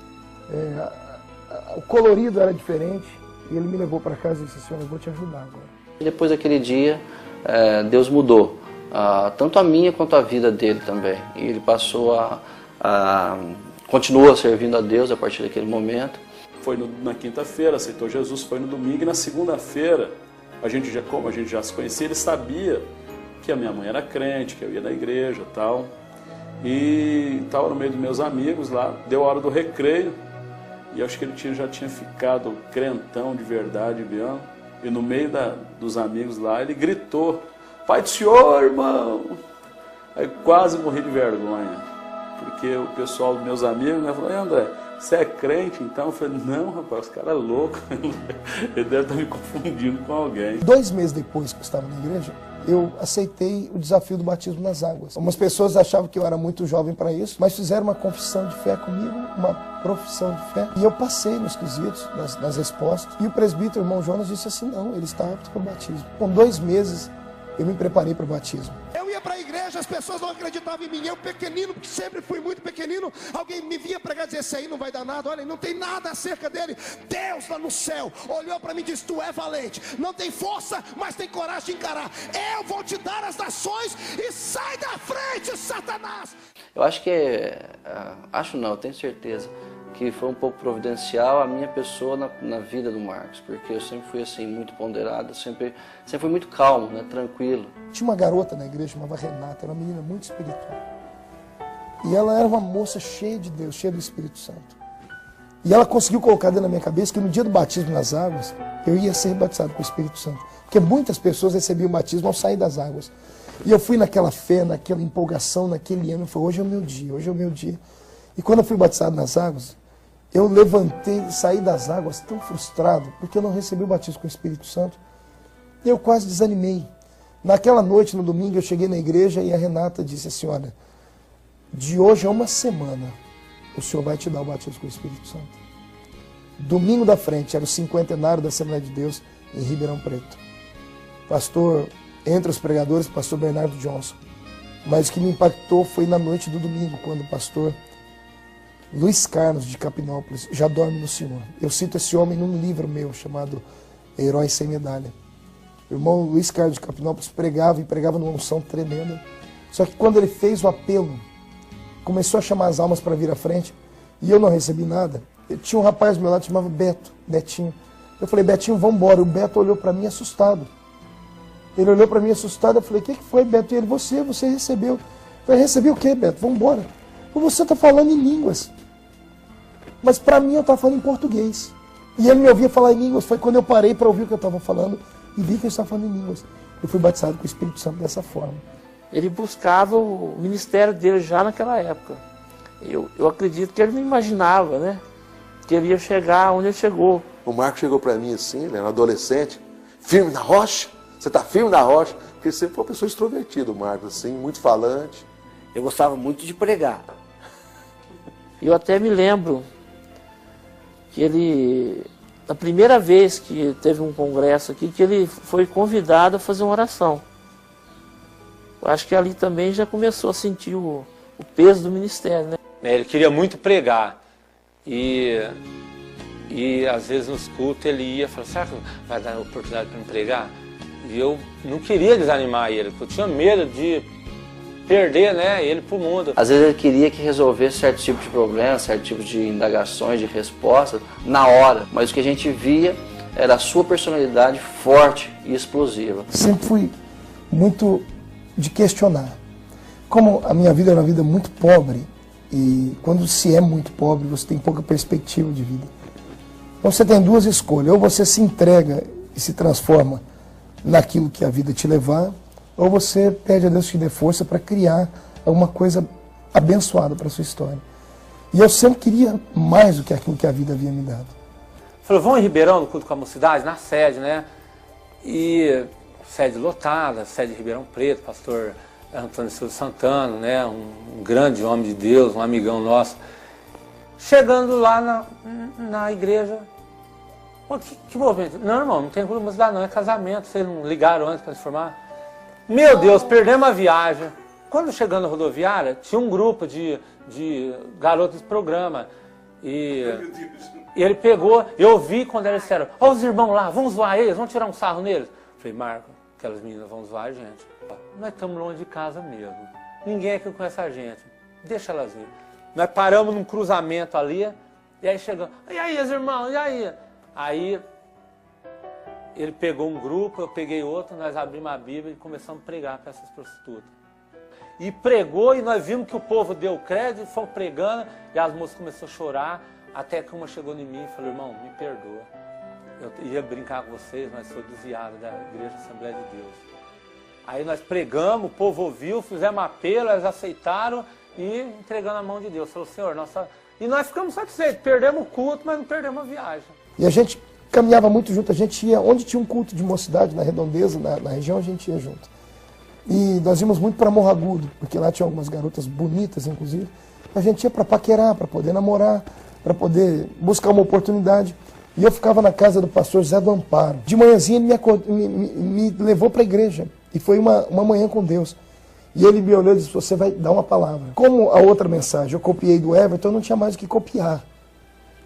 o colorido era diferente, e ele me levou para casa e disse, Senhor, eu vou te ajudar agora. E depois daquele dia, Deus mudou, tanto a minha quanto a vida dele também. E ele passou continuou servindo a Deus a partir daquele momento. Foi na quinta-feira, aceitou Jesus, foi no domingo, e na segunda-feira, como a gente já se conhecia, ele sabia que a minha mãe era crente, que eu ia na igreja e tal. E estava no meio dos meus amigos lá, deu a hora do recreio, e acho que ele já tinha ficado crentão de verdade mesmo. E no meio dos amigos lá, ele gritou, Pai do Senhor, irmão! Aí quase morri de vergonha, porque o pessoal dos meus amigos, né, falou, André, você é crente então? Eu falei, não, rapaz, esse cara é louco, ele deve estar me confundindo com alguém. 2 meses depois que eu estava na igreja, eu aceitei o desafio do batismo nas águas. Algumas pessoas achavam que eu era muito jovem para isso, mas fizeram uma confissão de fé comigo, uma profissão de fé, e eu passei nos quesitos, nas respostas, e o presbítero, o irmão Jonas, disse assim, não, ele está apto para o batismo. Com 2 meses, eu me preparei para o batismo. Eu ia para a igreja, as pessoas não acreditavam em mim, eu pequenino, porque sempre fui muito pequenino, alguém me via pregar e dizia, esse aí não vai dar nada, olha, não tem nada acerca dele. Deus lá no céu olhou para mim e disse, tu é valente, não tem força, mas tem coragem de encarar, eu vou te dar as nações e sai da frente, Satanás. Eu acho que, eu tenho certeza, que foi um pouco providencial a minha pessoa na vida do Marcos, porque eu sempre fui assim, muito ponderado, sempre fui muito calmo, né, tranquilo. Tinha uma garota na igreja, chamava Renata, era uma menina muito espiritual. E ela era uma moça cheia de Deus, cheia do Espírito Santo. E ela conseguiu colocar dentro da minha cabeça que no dia do batismo nas águas, eu ia ser batizado com o Espírito Santo. Porque muitas pessoas recebiam o batismo ao sair das águas. E eu fui naquela fé, naquela empolgação, naquele ano, eu falei, hoje é o meu dia, hoje é o meu dia. E quando eu fui batizado nas águas, eu levantei e saí das águas tão frustrado, porque eu não recebi o batismo com o Espírito Santo. E eu quase desanimei. Naquela noite, no domingo, eu cheguei na igreja e a Renata disse assim, olha, de hoje a uma semana, o Senhor vai te dar o batismo com o Espírito Santo. Domingo da frente, era o 50º da Assembleia de Deus em Ribeirão Preto. Pastor, entre os pregadores, pastor Bernardo Johnson. Mas o que me impactou foi na noite do domingo, quando o pastor Luiz Carlos de Capinópolis já dorme no Senhor. Eu cito esse homem num livro meu chamado Herói Sem Medalha. O irmão Luiz Carlos de Capinópolis pregava e pregava numa unção tremenda. Só que quando ele fez o apelo, começou a chamar as almas para vir à frente, e eu não recebi nada. Tinha um rapaz do meu lado que chamava Betinho. Eu falei, Betinho, vamos embora. O Beto olhou para mim assustado. Ele olhou para mim assustado, eu falei, o que foi, Beto? E ele, você recebeu. Eu falei, recebi o quê, Beto? Vamos embora. Você está falando em línguas. Mas para mim eu estava falando em português. E ele me ouvia falar em línguas. Foi quando eu parei para ouvir o que eu estava falando e vi que eu estava falando em línguas. Eu fui batizado com o Espírito Santo dessa forma. Ele buscava o ministério dele já naquela época. Eu acredito que ele não imaginava, né, que ele ia chegar onde ele chegou. O Marcos chegou para mim assim, ele era um adolescente, firme na rocha, você está firme na rocha, porque sempre foi uma pessoa extrovertida, o Marcos, assim, muito falante. Eu gostava muito de pregar. Eu até me lembro que ele, na primeira vez que teve um congresso aqui, que ele foi convidado a fazer uma oração. Eu acho que ali também já começou a sentir o peso do ministério, né? Ele queria muito pregar e às vezes nos cultos ele ia e falava, será que vai dar oportunidade para me pregar? E eu não queria desanimar ele, porque eu tinha medo de perder, né, ele para o mundo. Às vezes ele queria que resolvesse certo tipo de problema, certo tipo de indagações, de respostas, na hora. Mas o que a gente via era a sua personalidade forte e explosiva. Sempre fui muito de questionar. Como a minha vida era uma vida muito pobre, e quando se é muito pobre, você tem pouca perspectiva de vida. Então você tem duas escolhas, ou você se entrega e se transforma naquilo que a vida te levar, ou você pede a Deus que te dê força para criar alguma coisa abençoada para a sua história. E eu sempre queria mais do que aquilo que a vida havia me dado. Falou, vão em Ribeirão, no culto com a mocidade, na sede, né? E sede lotada, sede de Ribeirão Preto, pastor Antônio Silva Santana, né? Um grande homem de Deus, um amigão nosso. Chegando lá na igreja, pô, que movimento? Não, irmão, não tem culto com a mocidade não, é casamento, vocês não ligaram antes para informar? Meu Deus, perdemos a viagem. Quando chegando na rodoviária, tinha um grupo de garotos de programa. E ele pegou, eu vi quando eles disseram, ó os irmãos lá, vamos zoar eles, vamos tirar um sarro neles. Falei, Marco, aquelas meninas vão zoar a gente. Nós estamos longe de casa mesmo. Ninguém aqui conhece a gente. Deixa elas vir. Nós paramos num cruzamento ali, e aí chegamos, e aí, os irmãos, e aí? Aí ele pegou um grupo, eu peguei outro, nós abrimos a Bíblia e começamos a pregar para essas prostitutas. E pregou, e nós vimos que o povo deu crédito, foi pregando, e as moças começaram a chorar, até que uma chegou em mim e falou, irmão, me perdoa. Eu ia brincar com vocês, mas sou desviado da Igreja Assembleia de Deus. Aí nós pregamos, o povo ouviu, fizemos apelo, elas aceitaram e entregando a mão de Deus. Falou, Senhor, nossa... E nós ficamos satisfeitos, perdemos o culto, mas não perdemos a viagem. E a gente caminhava muito junto, a gente ia, onde tinha um culto de mocidade, na Redondeza, na região, a gente ia junto. E nós íamos muito para Morro Agudo, porque lá tinha algumas garotas bonitas, inclusive. A gente ia para paquerar, para poder namorar, para poder buscar uma oportunidade. E eu ficava na casa do pastor Zé do Amparo. De manhãzinha ele me levou para a igreja. E foi uma manhã com Deus. E ele me olhou e disse, você vai dar uma palavra. Como a outra mensagem eu copiei do Everton, eu não tinha mais o que copiar.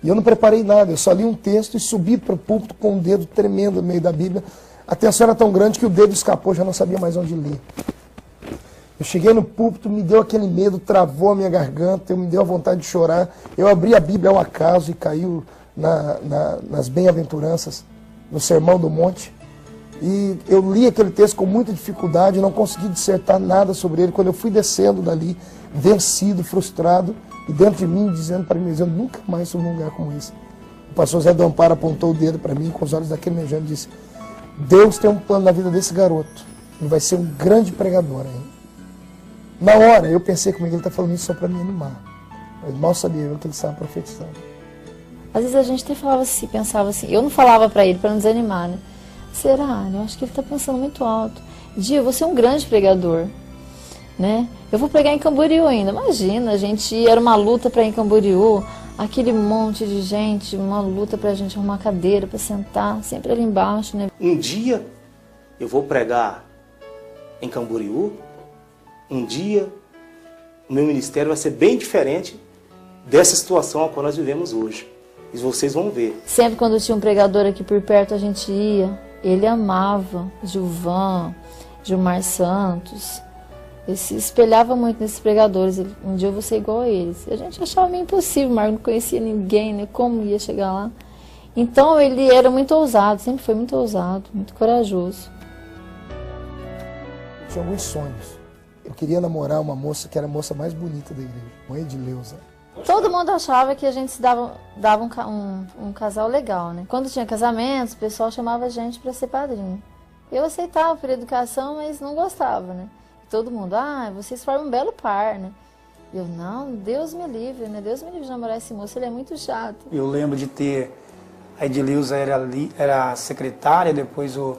E eu não preparei nada, eu só li um texto e subi para o púlpito com um dedo tremendo no meio da Bíblia. A tensão era tão grande que o dedo escapou, já não sabia mais onde ler. Eu cheguei no púlpito, me deu aquele medo, travou a minha garganta, me deu a vontade de chorar. Eu abri a Bíblia ao acaso e caiu nas bem-aventuranças, no Sermão do Monte. E eu li aquele texto com muita dificuldade, não consegui dissertar nada sobre ele. Quando eu fui descendo dali, vencido, frustrado, e dentro de mim dizendo para mim, eu nunca mais sou num lugar como esse. O pastor Zé do Amparo apontou o dedo para mim, com os olhos daquele mejando, e disse: Deus tem um plano na vida desse garoto. Ele vai ser um grande pregador ainda. Na hora, eu pensei comigo, ele está falando isso só para me animar. Mas mal sabia eu que ele estava profetizando. Às vezes a gente até falava assim, pensava assim, eu não falava para ele, para não desanimar, né? Será? Eu acho que ele está pensando muito alto. Dia, eu vou ser um grande pregador, né? Eu vou pregar em Camboriú ainda. Imagina, a gente era uma luta para ir em Camboriú, aquele monte de gente, uma luta para a gente arrumar cadeira, para sentar, sempre ali embaixo, né? Um dia eu vou pregar em Camboriú, um dia o meu ministério vai ser bem diferente dessa situação a qual nós vivemos hoje. E vocês vão ver. Sempre quando tinha um pregador aqui por perto, a gente ia. Ele amava Gilvan, Gilmar Santos. Ele se espelhava muito nesses pregadores. Um dia eu vou ser igual a eles. A gente achava meio impossível, mas não conhecia ninguém, né? Como ia chegar lá? Então ele era muito ousado, sempre foi muito ousado, muito corajoso. Tinha alguns sonhos. Eu queria namorar uma moça que era a moça mais bonita da igreja, uma Edileuza. Todo mundo achava que a gente se dava um casal legal, né? Quando tinha casamentos, o pessoal chamava a gente para ser padrinho. Eu aceitava por educação, mas não gostava, né? Todo mundo, vocês formam um belo par, né? Eu, não, Deus me livre, né? Deus me livre de namorar esse moço, ele é muito chato. Eu lembro de ter, a Edileuza era secretária, depois o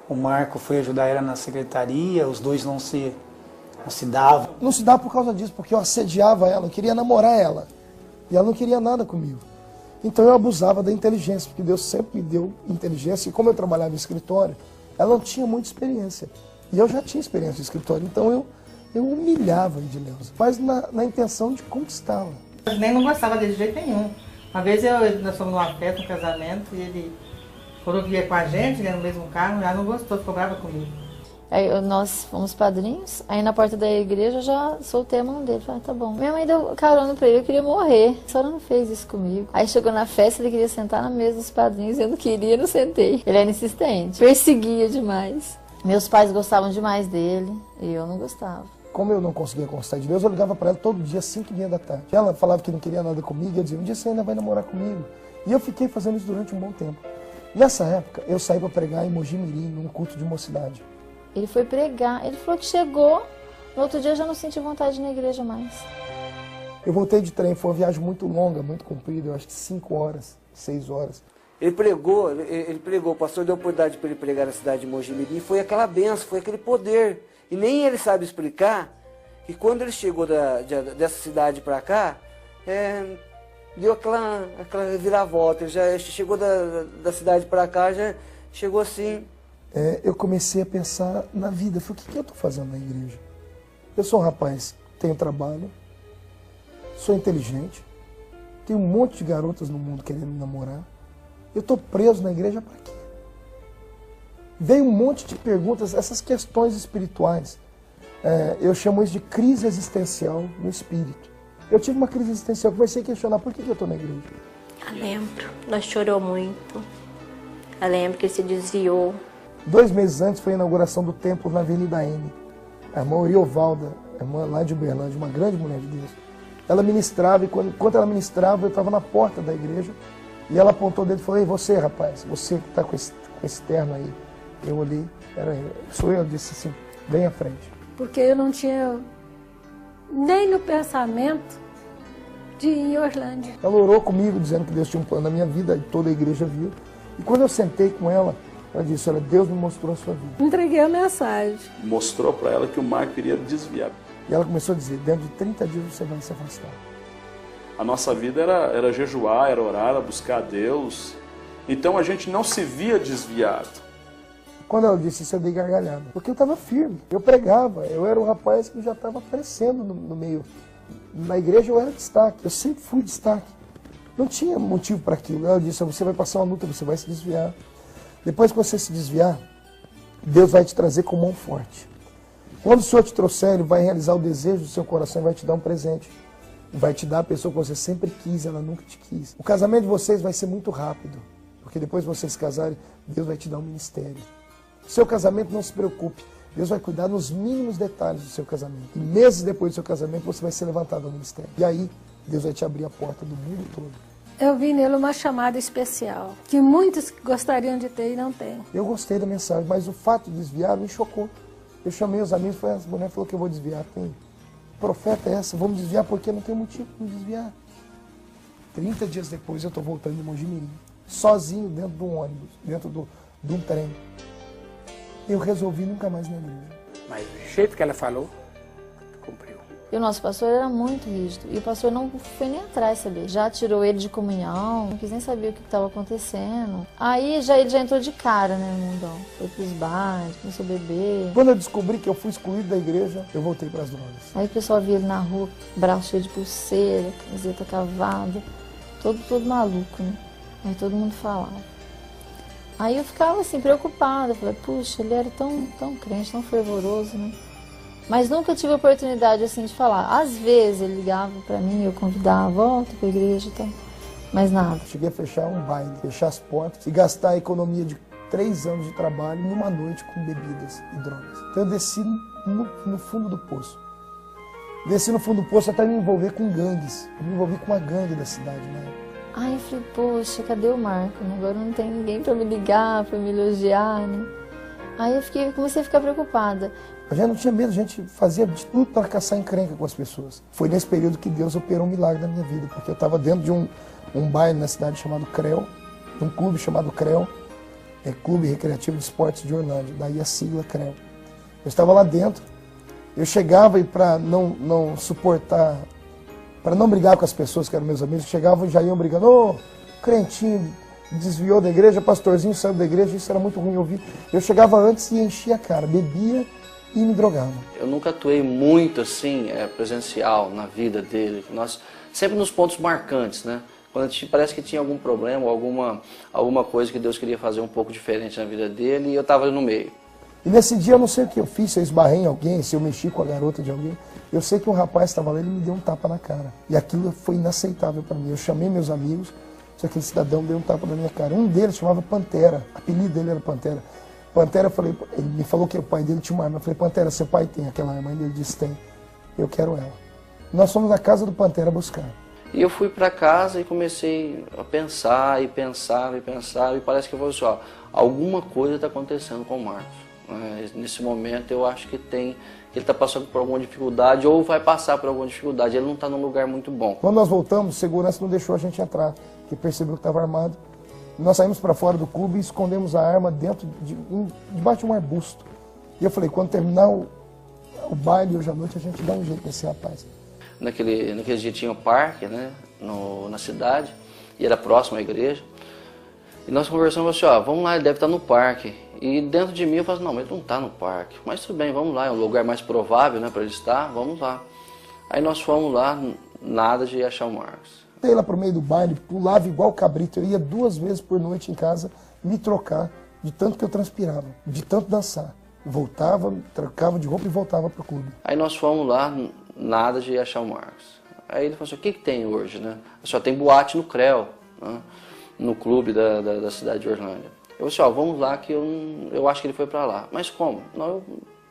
Marco foi ajudar ela na secretaria, os dois não se davam. Não se dava por causa disso, porque eu assediava ela, eu queria namorar ela. E ela não queria nada comigo. Então eu abusava da inteligência, porque Deus sempre me deu inteligência. E como eu trabalhava em escritório, ela não tinha muita experiência. E eu já tinha experiência em escritório, então eu humilhava a Edileuza, mas na intenção de conquistá-la. Eu nem não gostava dele de jeito nenhum. Uma vez nós fomos numa festa, um casamento, e ele falou que ia com a gente, no mesmo carro, já não gostou, ficou brava comigo. Aí nós fomos padrinhos, aí na porta da igreja eu já soltei a mão dele, falei, tá bom. Minha mãe deu carona pra ele, eu queria morrer, a senhora não fez isso comigo. Aí chegou na festa, ele queria sentar na mesa dos padrinhos, eu não queria, não sentei. Ele era insistente, perseguia demais. Meus pais gostavam demais dele e eu não gostava. Como eu não conseguia conquistar de Deus, eu ligava para ela todo dia, 5h30 da tarde. Ela falava que não queria nada comigo, eu dizia, um dia você ainda vai namorar comigo. E eu fiquei fazendo isso durante um bom tempo. Nessa época, eu saí para pregar em Mogi Mirim, num culto de mocidade. Ele foi pregar, ele falou que chegou, no outro dia eu já não senti vontade de ir na igreja mais. Eu voltei de trem, foi uma viagem muito longa, muito comprida, eu acho que 5 horas, 6 horas. Ele pregou, o pastor deu a oportunidade para ele pregar na cidade de Mogi Mirim, foi aquela benção, foi aquele poder. E nem ele sabe explicar que quando ele chegou dessa cidade para cá, deu aquela reviravolta. Ele já chegou da cidade para cá, já chegou assim. Eu comecei a pensar na vida. Eu falei, o que eu estou fazendo na igreja? Eu sou um rapaz, tenho trabalho, sou inteligente, tenho um monte de garotas no mundo querendo me namorar. Eu estou preso na igreja para quê? Veio um monte de perguntas, essas questões espirituais. Eu chamo isso de crise existencial no espírito. Eu tive uma crise existencial, comecei a questionar por que eu estou na igreja. Eu lembro, nós chorou muito. Eu lembro que ele se desviou. 2 meses antes foi a inauguração do templo na Avenida M. A irmã Oriovalda, a irmã lá de Uberlândia, uma grande mulher de Deus. Ela ministrava e enquanto ela ministrava, eu estava na porta da igreja e ela apontou o dedo e falou, ei, você rapaz, você que está com esse terno aí. Eu olhei, sou eu, disse assim, vem à frente. Porque eu não tinha nem no pensamento de ir em Orlândia. Ela orou comigo, dizendo que Deus tinha um plano na minha vida, e toda a igreja viu. E quando eu sentei com ela, ela disse, olha, Deus me mostrou a sua vida. Entreguei a mensagem. Mostrou para ela que o Marco iria desviar. E ela começou a dizer, dentro de 30 dias você vai se afastar. A nossa vida era jejuar, era orar, era buscar a Deus. Então a gente não se via desviado. Quando ela disse isso, eu dei gargalhada. Porque eu estava firme, eu pregava, eu era um rapaz que já estava aparecendo no meio. Na igreja eu era destaque, eu sempre fui destaque. Não tinha motivo para aquilo. Ela disse, você vai passar uma luta, você vai se desviar. Depois que você se desviar, Deus vai te trazer com mão forte. Quando o Senhor te trouxer, Ele vai realizar o desejo do seu coração e vai te dar um presente. Vai te dar a pessoa que você sempre quis, ela nunca te quis. O casamento de vocês vai ser muito rápido, porque depois que vocês se casarem, Deus vai te dar um ministério. O seu casamento, não se preocupe, Deus vai cuidar nos mínimos detalhes do seu casamento. E meses depois do seu casamento, você vai ser levantado ao ministério. E aí, Deus vai te abrir a porta do mundo todo. Eu vi nele uma chamada especial, que muitos gostariam de ter e não têm. Eu gostei da mensagem, mas o fato de desviar me chocou. Eu chamei os amigos e falei, a mulher falou que eu vou desviar. Tem profeta é essa? Vamos desviar porque não tem motivo para me desviar. 30 dias depois eu estou voltando de Mojimirim, sozinho dentro de um ônibus, dentro de um trem. Eu resolvi nunca mais na igreja. Mas do jeito que ela falou, cumpriu. E o nosso pastor era muito rígido. E o pastor não foi nem atrás, saber. Já tirou ele de comunhão, não quis nem saber o que estava acontecendo. Aí ele já entrou de cara, né, no mundão. Foi pros bares, começou a beber. Quando eu descobri que eu fui excluído da igreja, eu voltei para as drogas. Aí o pessoal via ele na rua, braço cheio de pulseira, camiseta cavada, todo maluco, né? Aí todo mundo falava. Aí eu ficava assim, preocupada. Falei, puxa, ele era tão crente, tão fervoroso, né? Mas nunca tive a oportunidade assim de falar. Às vezes ele ligava para mim, eu convidava, volta para a igreja e tal. Mas nada. Cheguei a fechar um baile, fechar as portas e gastar a economia de 3 anos de trabalho numa noite com bebidas e drogas. Então eu desci no fundo do poço. Desci no fundo do poço até me envolver com gangues. Eu me envolvi com uma gangue da cidade, né? Aí eu falei, poxa, cadê o Marco? Agora não tem ninguém para me ligar, para me elogiar, né? Aí eu comecei a ficar preocupada. A gente não tinha medo, a gente fazia de tudo para caçar encrenca com as pessoas. Foi nesse período que Deus operou um milagre na minha vida, porque eu estava dentro de um baile na cidade chamado Creu, de um clube chamado Creu, Clube Recreativo de Esportes de Orlândia, daí a sigla Creu. Eu estava lá dentro, eu chegava e para não suportar, para não brigar com as pessoas que eram meus amigos, chegavam e já iam brigando, ô, crentinho, desviou da igreja, pastorzinho saiu da igreja, isso era muito ruim ouvir. Eu chegava antes e enchia a cara, bebia e me drogava. Eu nunca atuei muito assim, presencial na vida dele. Nós sempre nos pontos marcantes, né? Quando parece que tinha algum problema ou alguma coisa que Deus queria fazer um pouco diferente na vida dele e eu estava ali no meio. E nesse dia eu não sei o que eu fiz, se eu esbarrei em alguém, se eu mexi com a garota de alguém. Eu sei que um rapaz estava lá e ele me deu um tapa na cara. E aquilo foi inaceitável para mim. Eu chamei meus amigos, só que aquele cidadão deu um tapa na minha cara. Um deles chamava Pantera, o apelido dele era Pantera. Pantera, ele me falou que o pai dele tinha uma arma. Eu falei, Pantera, seu pai tem aquela arma? Ele disse, tem. Eu quero ela. Nós fomos na casa do Pantera buscar. E eu fui para casa e comecei a pensar e parece que eu falei assim, ó, alguma coisa está acontecendo com o Marcos. Nesse momento eu acho que ele está passando por alguma dificuldade ou vai passar por alguma dificuldade. Ele não está num lugar muito bom. Quando nós voltamos, segurança não deixou a gente entrar, porque percebeu que estava armado. Nós saímos para fora do clube e escondemos a arma debaixo de um arbusto. E eu falei, quando terminar o baile hoje à noite, a gente dá um jeito nesse rapaz. Naquele dia tinha um parque, né, na cidade, e era próximo à igreja. E nós conversamos assim, ó, vamos lá, ele deve estar no parque. E dentro de mim eu falei, não, mas ele não está no parque. Mas tudo bem, vamos lá, é um lugar mais provável, né, para ele estar, vamos lá. Aí nós fomos lá, nada de achar o Marcos. Eu ia lá pro meio do baile, pulava igual cabrito. Eu ia 2 vezes por noite em casa me trocar de tanto que eu transpirava, de tanto dançar. Voltava, trocava de roupa e voltava pro clube. Aí nós fomos lá, nada de achar o Marcos. Aí ele falou assim, o que tem hoje, né? Só tem boate no Creu, né? No clube da cidade de Orlândia. Eu disse, ó, vamos lá que eu acho que ele foi para lá. Mas como? Não,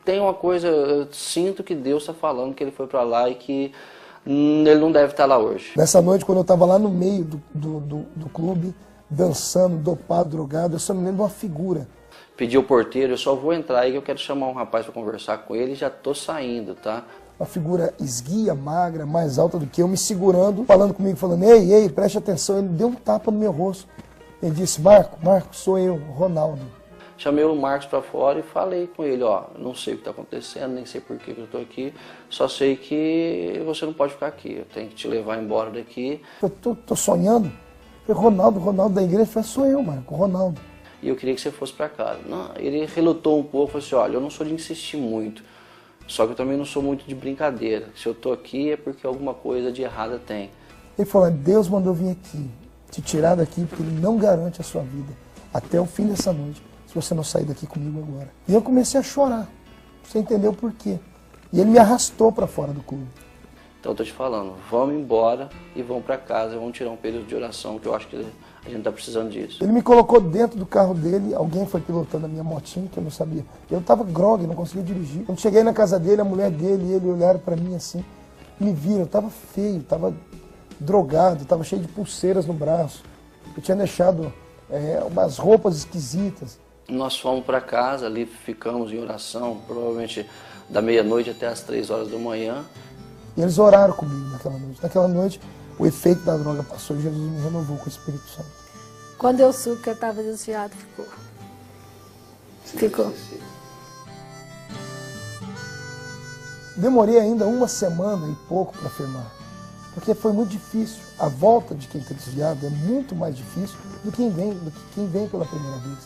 tem uma coisa, eu sinto que Deus está falando que ele foi para lá e que ele não deve estar lá hoje. Nessa noite, quando eu estava lá no meio do clube, dançando, dopado, drogado, eu só me lembro de uma figura. Pedi ao porteiro, eu só vou entrar aí que eu quero chamar um rapaz para conversar com ele e já tô saindo, tá? Uma figura esguia, magra, mais alta do que eu, me segurando, falando comigo, falando, ei, preste atenção. Ele deu um tapa no meu rosto. Ele disse, Marco, sou eu, Ronaldo. Chamei o Marcos para fora e falei com ele, ó, não sei o que está acontecendo, nem sei por que eu estou aqui, só sei que você não pode ficar aqui, eu tenho que te levar embora daqui. Eu tô sonhando. Eu falei, Ronaldo da igreja, eu falei, sou eu, Marco, Ronaldo. E eu queria que você fosse para casa. Não, ele relutou um pouco, falou assim, olha, eu não sou de insistir muito, só que eu também não sou muito de brincadeira. Se eu estou aqui é porque alguma coisa de errada tem. Ele falou, Deus mandou vir aqui, te tirar daqui, porque Ele não garante a sua vida até o fim dessa noite, se você não sair daqui comigo agora. E eu comecei a chorar sem entender o porquê. E ele me arrastou para fora do clube. Então eu tô te falando, vamos embora e vamos para casa, vamos tirar um período de oração, que eu acho que a gente tá precisando disso. Ele me colocou dentro do carro dele, alguém foi pilotando a minha motinha, que eu não sabia. Eu tava grogue, não conseguia dirigir. Quando cheguei na casa dele, a mulher dele e ele olharam para mim assim, me viram, eu tava feio, tava drogado, tava cheio de pulseiras no braço. Eu tinha deixado umas roupas esquisitas. Nós fomos para casa, ali ficamos em oração, provavelmente da meia-noite até as 3 horas da manhã. E eles oraram comigo naquela noite. Naquela noite, o efeito da droga passou e Jesus me renovou com o Espírito Santo. Quando eu soube que eu estava desviado, ficou. Demorei ainda 1 semana e pouco para firmar, porque foi muito difícil. A volta de quem está desviado é muito mais difícil do que quem vem pela primeira vez.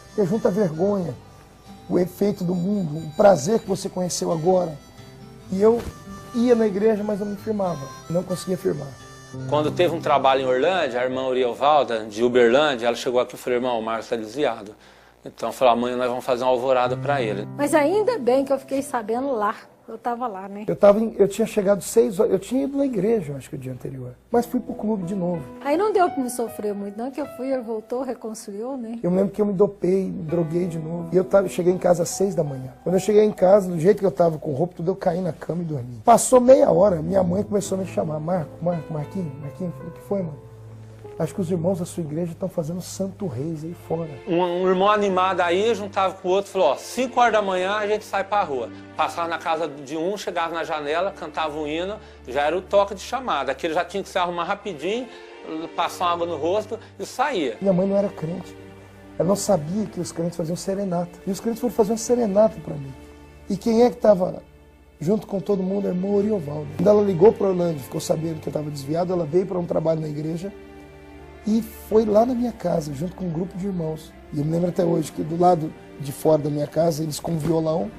Porque junta a vergonha, o efeito do mundo, o prazer que você conheceu agora. E eu ia na igreja, mas não me firmava, não conseguia firmar. Quando teve um trabalho em Orlândia, a irmã Uriovalda, de Uberlândia, ela chegou aqui e falou, irmão, o Marcos está desviado. Então falou, amanhã nós vamos fazer uma alvorada para ele. Mas ainda bem que eu fiquei sabendo lá. Eu estava lá, né? Eu tinha chegado 6 horas, eu tinha ido na igreja, acho que o dia anterior, mas fui pro clube de novo. Aí não deu para me sofrer muito, não, que eu fui, ele voltou, reconciliou, né? Eu me lembro que eu me dopei, me droguei de novo. E eu cheguei em casa às 6 da manhã. Quando eu cheguei em casa, do jeito que eu tava com roupa, tudo, eu caí na cama e dormi. Passou meia hora, minha mãe começou a me chamar. Marquinhos, o que foi, mano? Acho que os irmãos da sua igreja estão fazendo santo reis aí fora. Um irmão animado aí, juntava com o outro, falou, ó, 5 horas da manhã a gente sai pra rua. Passava na casa de um, chegava na janela, cantava um hino, já era o toque de chamada. Aquele já tinha que se arrumar rapidinho, passar uma água no rosto e saía. Minha mãe não era crente. Ela não sabia que os crentes faziam serenata. E os crentes foram fazer uma serenata para mim. E quem é que estava junto com todo mundo? A irmã Uriovalda. Quando ela ligou para Orlândia, ficou sabendo que eu estava desviado, ela veio para um trabalho na igreja e foi lá na minha casa, junto com um grupo de irmãos. E eu me lembro até hoje que do lado de fora da minha casa, eles com violão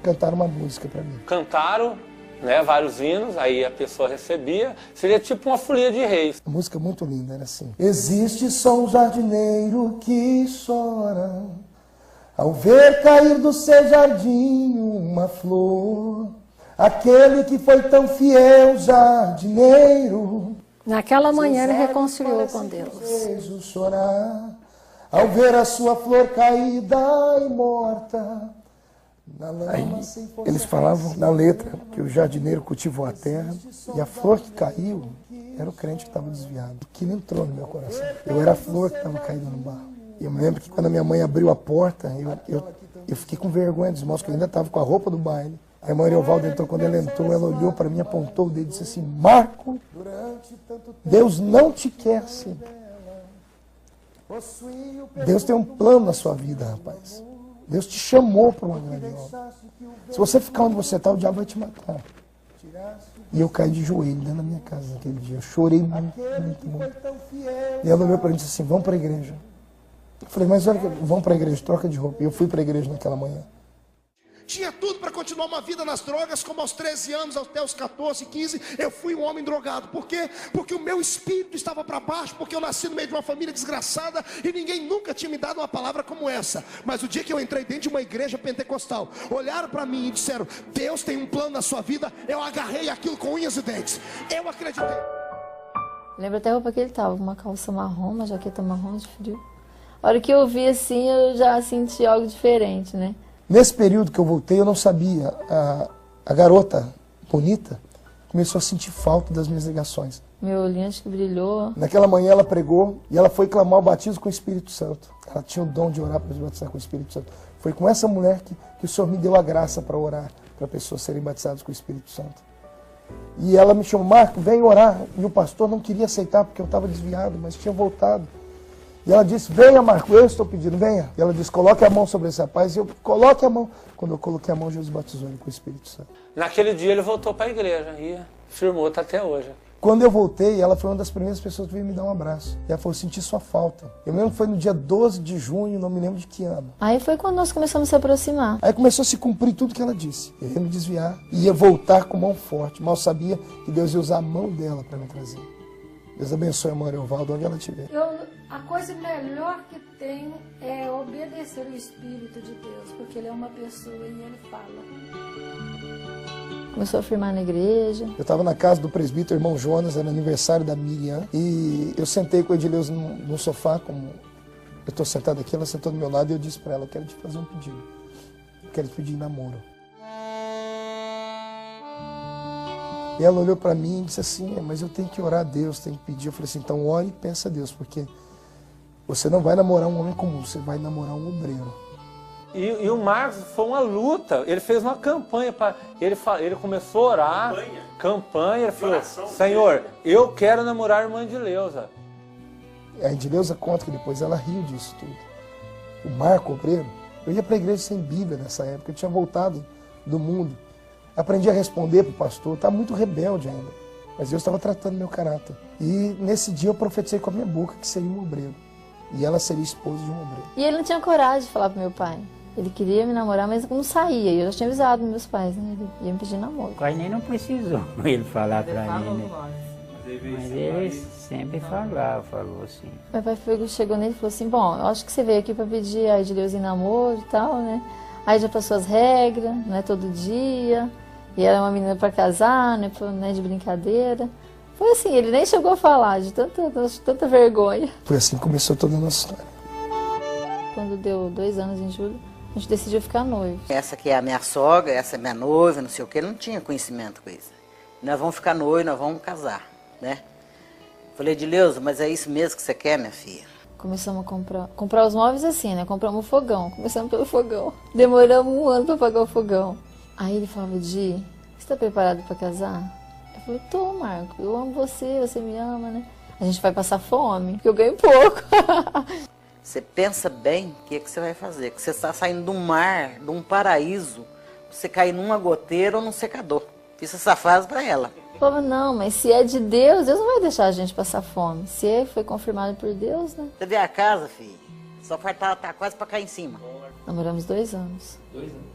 cantaram uma música para mim. Cantaram, né, vários hinos, aí a pessoa recebia, seria tipo uma folia de reis. A música muito linda, era assim. Existe só um jardineiro que chora ao ver cair do seu jardim uma flor, aquele que foi tão fiel jardineiro. Naquela manhã ele reconciliou com Deus. Chorar ao ver a sua flor caída e morta. Aí, eles falavam na letra que o jardineiro cultivou a terra e a flor que caiu era o crente que estava desviado. Aquilo entrou no meu coração. Eu era a flor que estava caída no barro. E eu me lembro que quando a minha mãe abriu a porta, eu fiquei com vergonha dos irmãos, que eu ainda estava com a roupa do baile. A irmã Uriovalda entrou, quando ela entrou, ela olhou para mim, apontou o dedo e disse assim, Marco, Deus não te quer assim. Deus tem um plano na sua vida, rapaz. Deus te chamou para uma grande obra. Se você ficar onde você está, o diabo vai te matar. E eu caí de joelho dentro da minha casa naquele dia. Eu chorei muito, muito, muito. E ela olhou para mim e disse assim, vamos para a igreja. Eu falei, mas olha, vamos para a igreja, troca de roupa. E eu fui para a igreja naquela manhã. Tinha tudo para continuar uma vida nas drogas, como aos 13 anos, até os 14, 15, eu fui um homem drogado. Por quê? Porque o meu espírito estava para baixo, porque eu nasci no meio de uma família desgraçada e ninguém nunca tinha me dado uma palavra como essa. Mas o dia que eu entrei dentro de uma igreja pentecostal, olharam para mim e disseram, Deus tem um plano na sua vida, eu agarrei aquilo com unhas e dentes. Eu acreditei. Lembra até a roupa que ele estava, uma calça marrom, uma jaqueta marrom de frio. A hora que eu vi assim, eu já senti algo diferente, né? Nesse período que eu voltei, eu não sabia. A garota bonita começou a sentir falta das minhas ligações. Meu olhinho acho que brilhou. Naquela manhã ela pregou e ela foi clamar o batismo com o Espírito Santo. Ela tinha o dom de orar para se batizar com o Espírito Santo. Foi com essa mulher que o Senhor me deu a graça para orar, para pessoas serem batizadas com o Espírito Santo. E ela me chamou, Marco, vem orar. E o pastor não queria aceitar porque eu estava desviado, mas tinha voltado. E ela disse, venha Marco, eu estou pedindo, venha. E ela disse, coloque a mão sobre esse rapaz. E eu coloque a mão. Quando eu coloquei a mão, Jesus batizou ele com o Espírito Santo. Naquele dia ele voltou para a igreja e firmou, está até hoje. Quando eu voltei, ela foi uma das primeiras pessoas que veio me dar um abraço. E ela falou, senti sua falta. Eu me lembro que foi no dia 12 de junho, não me lembro de que ano. Aí foi quando nós começamos a se aproximar. Aí começou a se cumprir tudo que ela disse. Eu ia me desviar, ia voltar com mão forte. Mal sabia que Deus ia usar a mão dela para me trazer. Deus abençoe a irmã Uriovalda, onde ela estiver. A coisa melhor que tenho é obedecer. ser o Espírito de Deus, porque Ele é uma pessoa e Ele fala. Começou a firmar na igreja. Eu estava na casa do presbítero irmão Jonas, era aniversário da Miriam, e eu sentei com a Edileuza no sofá, como eu estou sentado aqui, ela sentou do meu lado e eu disse para ela, eu quero te fazer um pedido. Eu quero te pedir namoro. E ela olhou para mim e disse assim, mas eu tenho que orar a Deus, tenho que pedir. Eu falei assim, então ore e peça a Deus, porque você não vai namorar um homem comum, você vai namorar um obreiro. E o Marcos foi uma luta, ele fez uma campanha, ele começou a orar, campanha, ele falou, Senhor, eu quero namorar a irmã Edileuza. A Edileuza conta que depois ela riu disso tudo. O Marco, obreiro, eu ia para a igreja sem Bíblia nessa época, eu tinha voltado do mundo. Aprendi a responder para o pastor, estava muito rebelde ainda, mas Deus estava tratando meu caráter. E nesse dia eu profetizei com a minha boca que seria um obreiro, e ela seria esposa de um obreiro. E ele não tinha coragem de falar para meu pai. Ele queria me namorar, mas não saía, e eu já tinha avisado meus pais, né? Ele ia me pedir namoro. Quase nem não precisou ele falar para mim, né? Mas ele sempre falou assim. Meu pai chegou nele e falou assim, bom, eu acho que você veio aqui para pedir a Edileuza em namoro e tal, né? Aí já passou as regras, não é todo dia. E era uma menina para casar, né, de brincadeira. Foi assim, ele nem chegou a falar, de tanta vergonha. Foi assim que começou toda a nossa história. Quando deu 2 anos em julho, a gente decidiu ficar noivo. Essa aqui é a minha sogra, essa é minha noiva, não sei o que, não tinha conhecimento com isso. Nós vamos ficar noivo, nós vamos casar, né? Falei, Edileuza, mas é isso mesmo que você quer, minha filha? Começamos a comprar os móveis assim, né? Compramos o fogão, começamos pelo fogão. Demoramos 1 ano para pagar o fogão. Aí ele falava, Di, você tá preparado para casar? Eu falei, tô, Marco, eu amo você, você me ama, né? A gente vai passar fome, porque eu ganho pouco. Você pensa bem o que você vai fazer, que você está saindo do mar, de um paraíso, você cair numa goteira ou num secador. Fiz essa frase para ela. Eu falava, não, mas se é de Deus, Deus não vai deixar a gente passar fome. Se foi confirmado por Deus, né? Você vê a casa, filho? Só faltava tá quase para cair em cima. Namoramos 2 anos. 2 anos?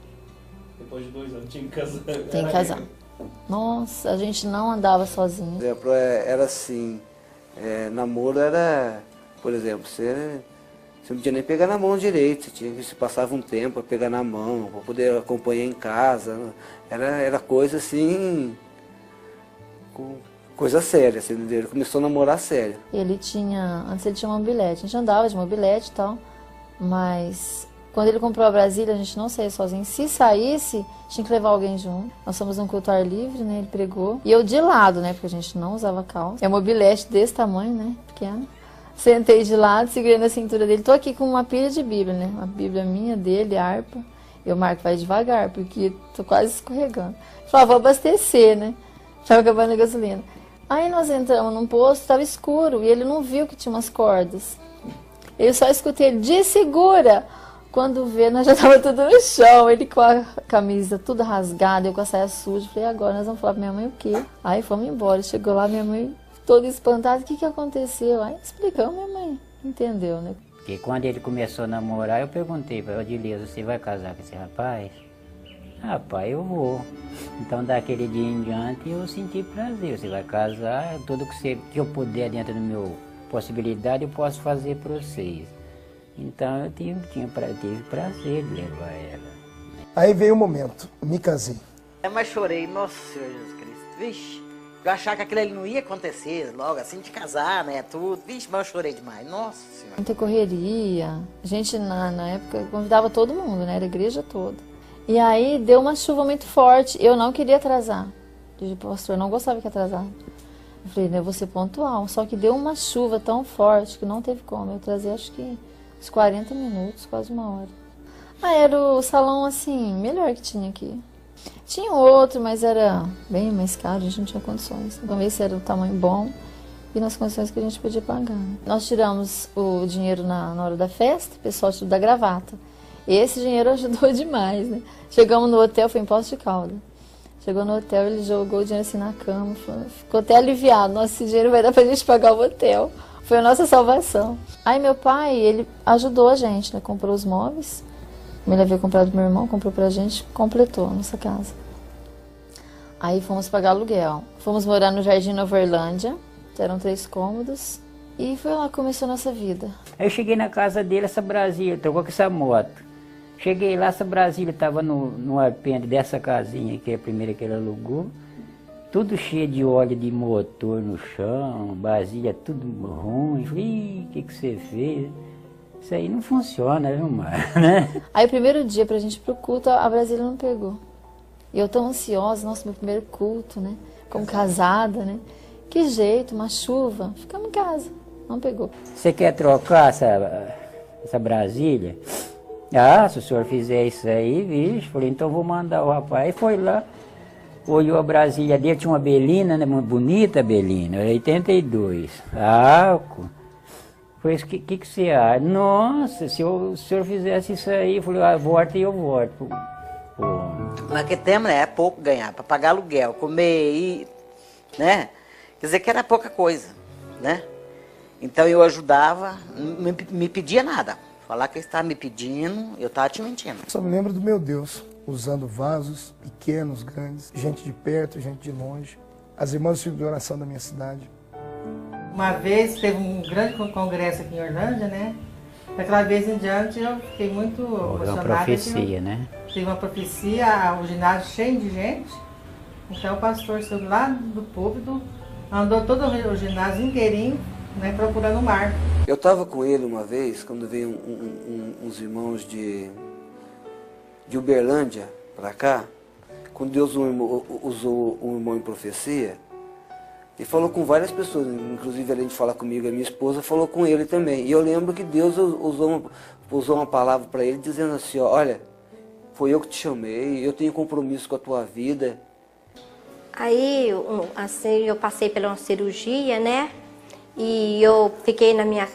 Depois de 2 anos tinha que casar. Tem que casar. Nossa, a gente não andava sozinho. Por exemplo, era assim, namoro era, por exemplo, você não podia nem pegar na mão direito, você tinha que se passava um tempo para pegar na mão, para poder acompanhar em casa. Era coisa assim, coisa séria, assim, ele começou a namorar sério. Antes ele tinha uma mobilete, a gente andava de mobilete e tal, mas quando ele comprou a Brasília, a gente não saía sozinho. Se saísse, tinha que levar alguém junto. Nós fomos num culto ar livre, né? Ele pregou. E eu de lado, né? Porque a gente não usava calça. É uma mobilete desse tamanho, né? Pequena. Sentei de lado, segurei na cintura dele. Tô aqui com uma pilha de Bíblia, né? Uma Bíblia minha, dele, harpa. Eu, Marco, vai devagar, porque tô quase escorregando. Falei, vou abastecer, né? Tava acabando a gasolina. Aí nós entramos num posto, tava escuro. E ele não viu que tinha umas cordas. Eu só escutei ele, de segura! Quando vê, nós já tava tudo no chão, ele com a camisa tudo rasgada, eu com a saia suja. Falei, agora nós vamos falar pra minha mãe o quê? Aí fomos embora, chegou lá, minha mãe toda espantada, o que aconteceu? Aí explicamos, minha mãe entendeu, né? Porque quando ele começou a namorar, eu perguntei para Edileuza, você vai casar com esse rapaz? Rapaz, eu vou. Então daquele dia em diante eu senti prazer, você vai casar, tudo que eu puder dentro do meu possibilidade eu posso fazer para vocês. Então eu tive prazer de levar ela. Aí veio o momento, me casei. Mas chorei, nossa Senhor Jesus Cristo, vixe, eu achava que aquilo ali não ia acontecer logo assim de casar, né, tudo, vixe, mas eu chorei demais, nossa Senhora. Muita correria, a gente na época convidava todo mundo, né, era a igreja toda. E aí deu uma chuva muito forte, eu não queria atrasar, o pastor não gostava que atrasasse. Eu falei, eu vou ser pontual, só que deu uma chuva tão forte que não teve como, eu trazia acho que uns 40 minutos, quase 1 hora. Era o salão, assim, melhor que tinha aqui. Tinha outro, mas era bem mais caro, a gente não tinha condições. Então esse era o tamanho bom e nas condições que a gente podia pagar. Nós tiramos o dinheiro na hora da festa, o pessoal tirou da gravata. Esse dinheiro ajudou demais, né? Chegamos no hotel, foi em Poços de Caldas. Chegou no hotel, ele jogou o dinheiro assim na cama, ficou até aliviado. Nossa, esse dinheiro vai dar pra gente pagar o hotel. Foi a nossa salvação. Aí meu pai, ele ajudou a gente, né? Comprou os móveis. Ele havia comprado do meu irmão, comprou pra gente, completou a nossa casa. Aí fomos pagar aluguel. Fomos morar no Jardim Nova Orlândia, eram 3 cômodos. E foi lá que começou a nossa vida. Aí eu cheguei na casa dele, essa Brasília, trocou com essa moto. Cheguei lá, essa Brasília estava no arpende dessa casinha, que é a primeira que ele alugou. Tudo cheio de óleo de motor no chão, Brasília tudo ruim. Falei, ih, o que você fez? Isso aí não funciona, viu, Mar? Né? Aí o primeiro dia pra gente ir pro culto, a Brasília não pegou. E eu tão ansiosa, nossa, meu primeiro culto, né? Como casada, né? Que jeito, uma chuva. Ficamos em casa, não pegou. Você quer trocar essa Brasília? Ah, se o senhor fizer isso aí, vixe. Falei, então vou mandar o rapaz. Aí foi lá, olhou a Brasília dele, tinha uma Belina, né? Uma bonita Belina, 82. Álcool. Foi isso, que você acha? Nossa, se o senhor fizesse isso aí, eu falei, volta e eu volto. Mas que temos, né? É pouco ganhar, para pagar aluguel, comer e, né? Quer dizer que era pouca coisa, né? Então eu ajudava, não me pedia nada. Falar que ele estava me pedindo, eu estava te mentindo. Só me lembro do meu Deus, usando vasos pequenos, grandes, gente de perto, gente de longe. As irmãs do Círculo de Oração da minha cidade. Uma vez teve um grande congresso aqui em Orlândia, né? Daquela vez em diante eu fiquei muito emocionada. Uma profecia, né? Teve uma profecia, o ginásio cheio de gente. Então o pastor subiu lá do púlpito, andou todo o ginásio inteirinho, né, procurando o Marco. Eu estava com ele uma vez, quando veio uns irmãos de Uberlândia para cá, quando Deus usou um irmão em profecia, e falou com várias pessoas, inclusive além de falar comigo, a minha esposa falou com ele também. E eu lembro que Deus usou uma palavra para ele dizendo assim, ó, olha, foi eu que te chamei, eu tenho compromisso com a tua vida. Aí, assim, eu passei pela uma cirurgia, né? E eu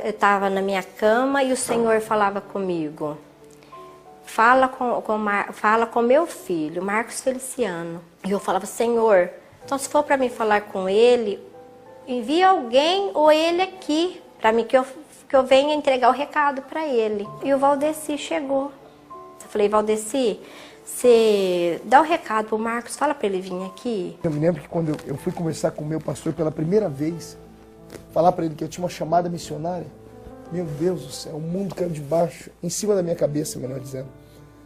estava na minha cama e o Senhor falava comigo. Fala com meu filho, Marcos Feliciano. E eu falava, Senhor, então se for para mim falar com ele, envia alguém ou ele aqui, para mim que eu venha entregar o recado para ele. E o Valdeci chegou. Eu falei, Valdeci, você dá o recado pro Marcos, fala para ele vir aqui. Eu me lembro que quando eu fui conversar com o meu pastor pela primeira vez, falar para ele que eu tinha uma chamada missionária, meu Deus do céu, o mundo caiu de baixo, em cima da minha cabeça, melhor dizendo.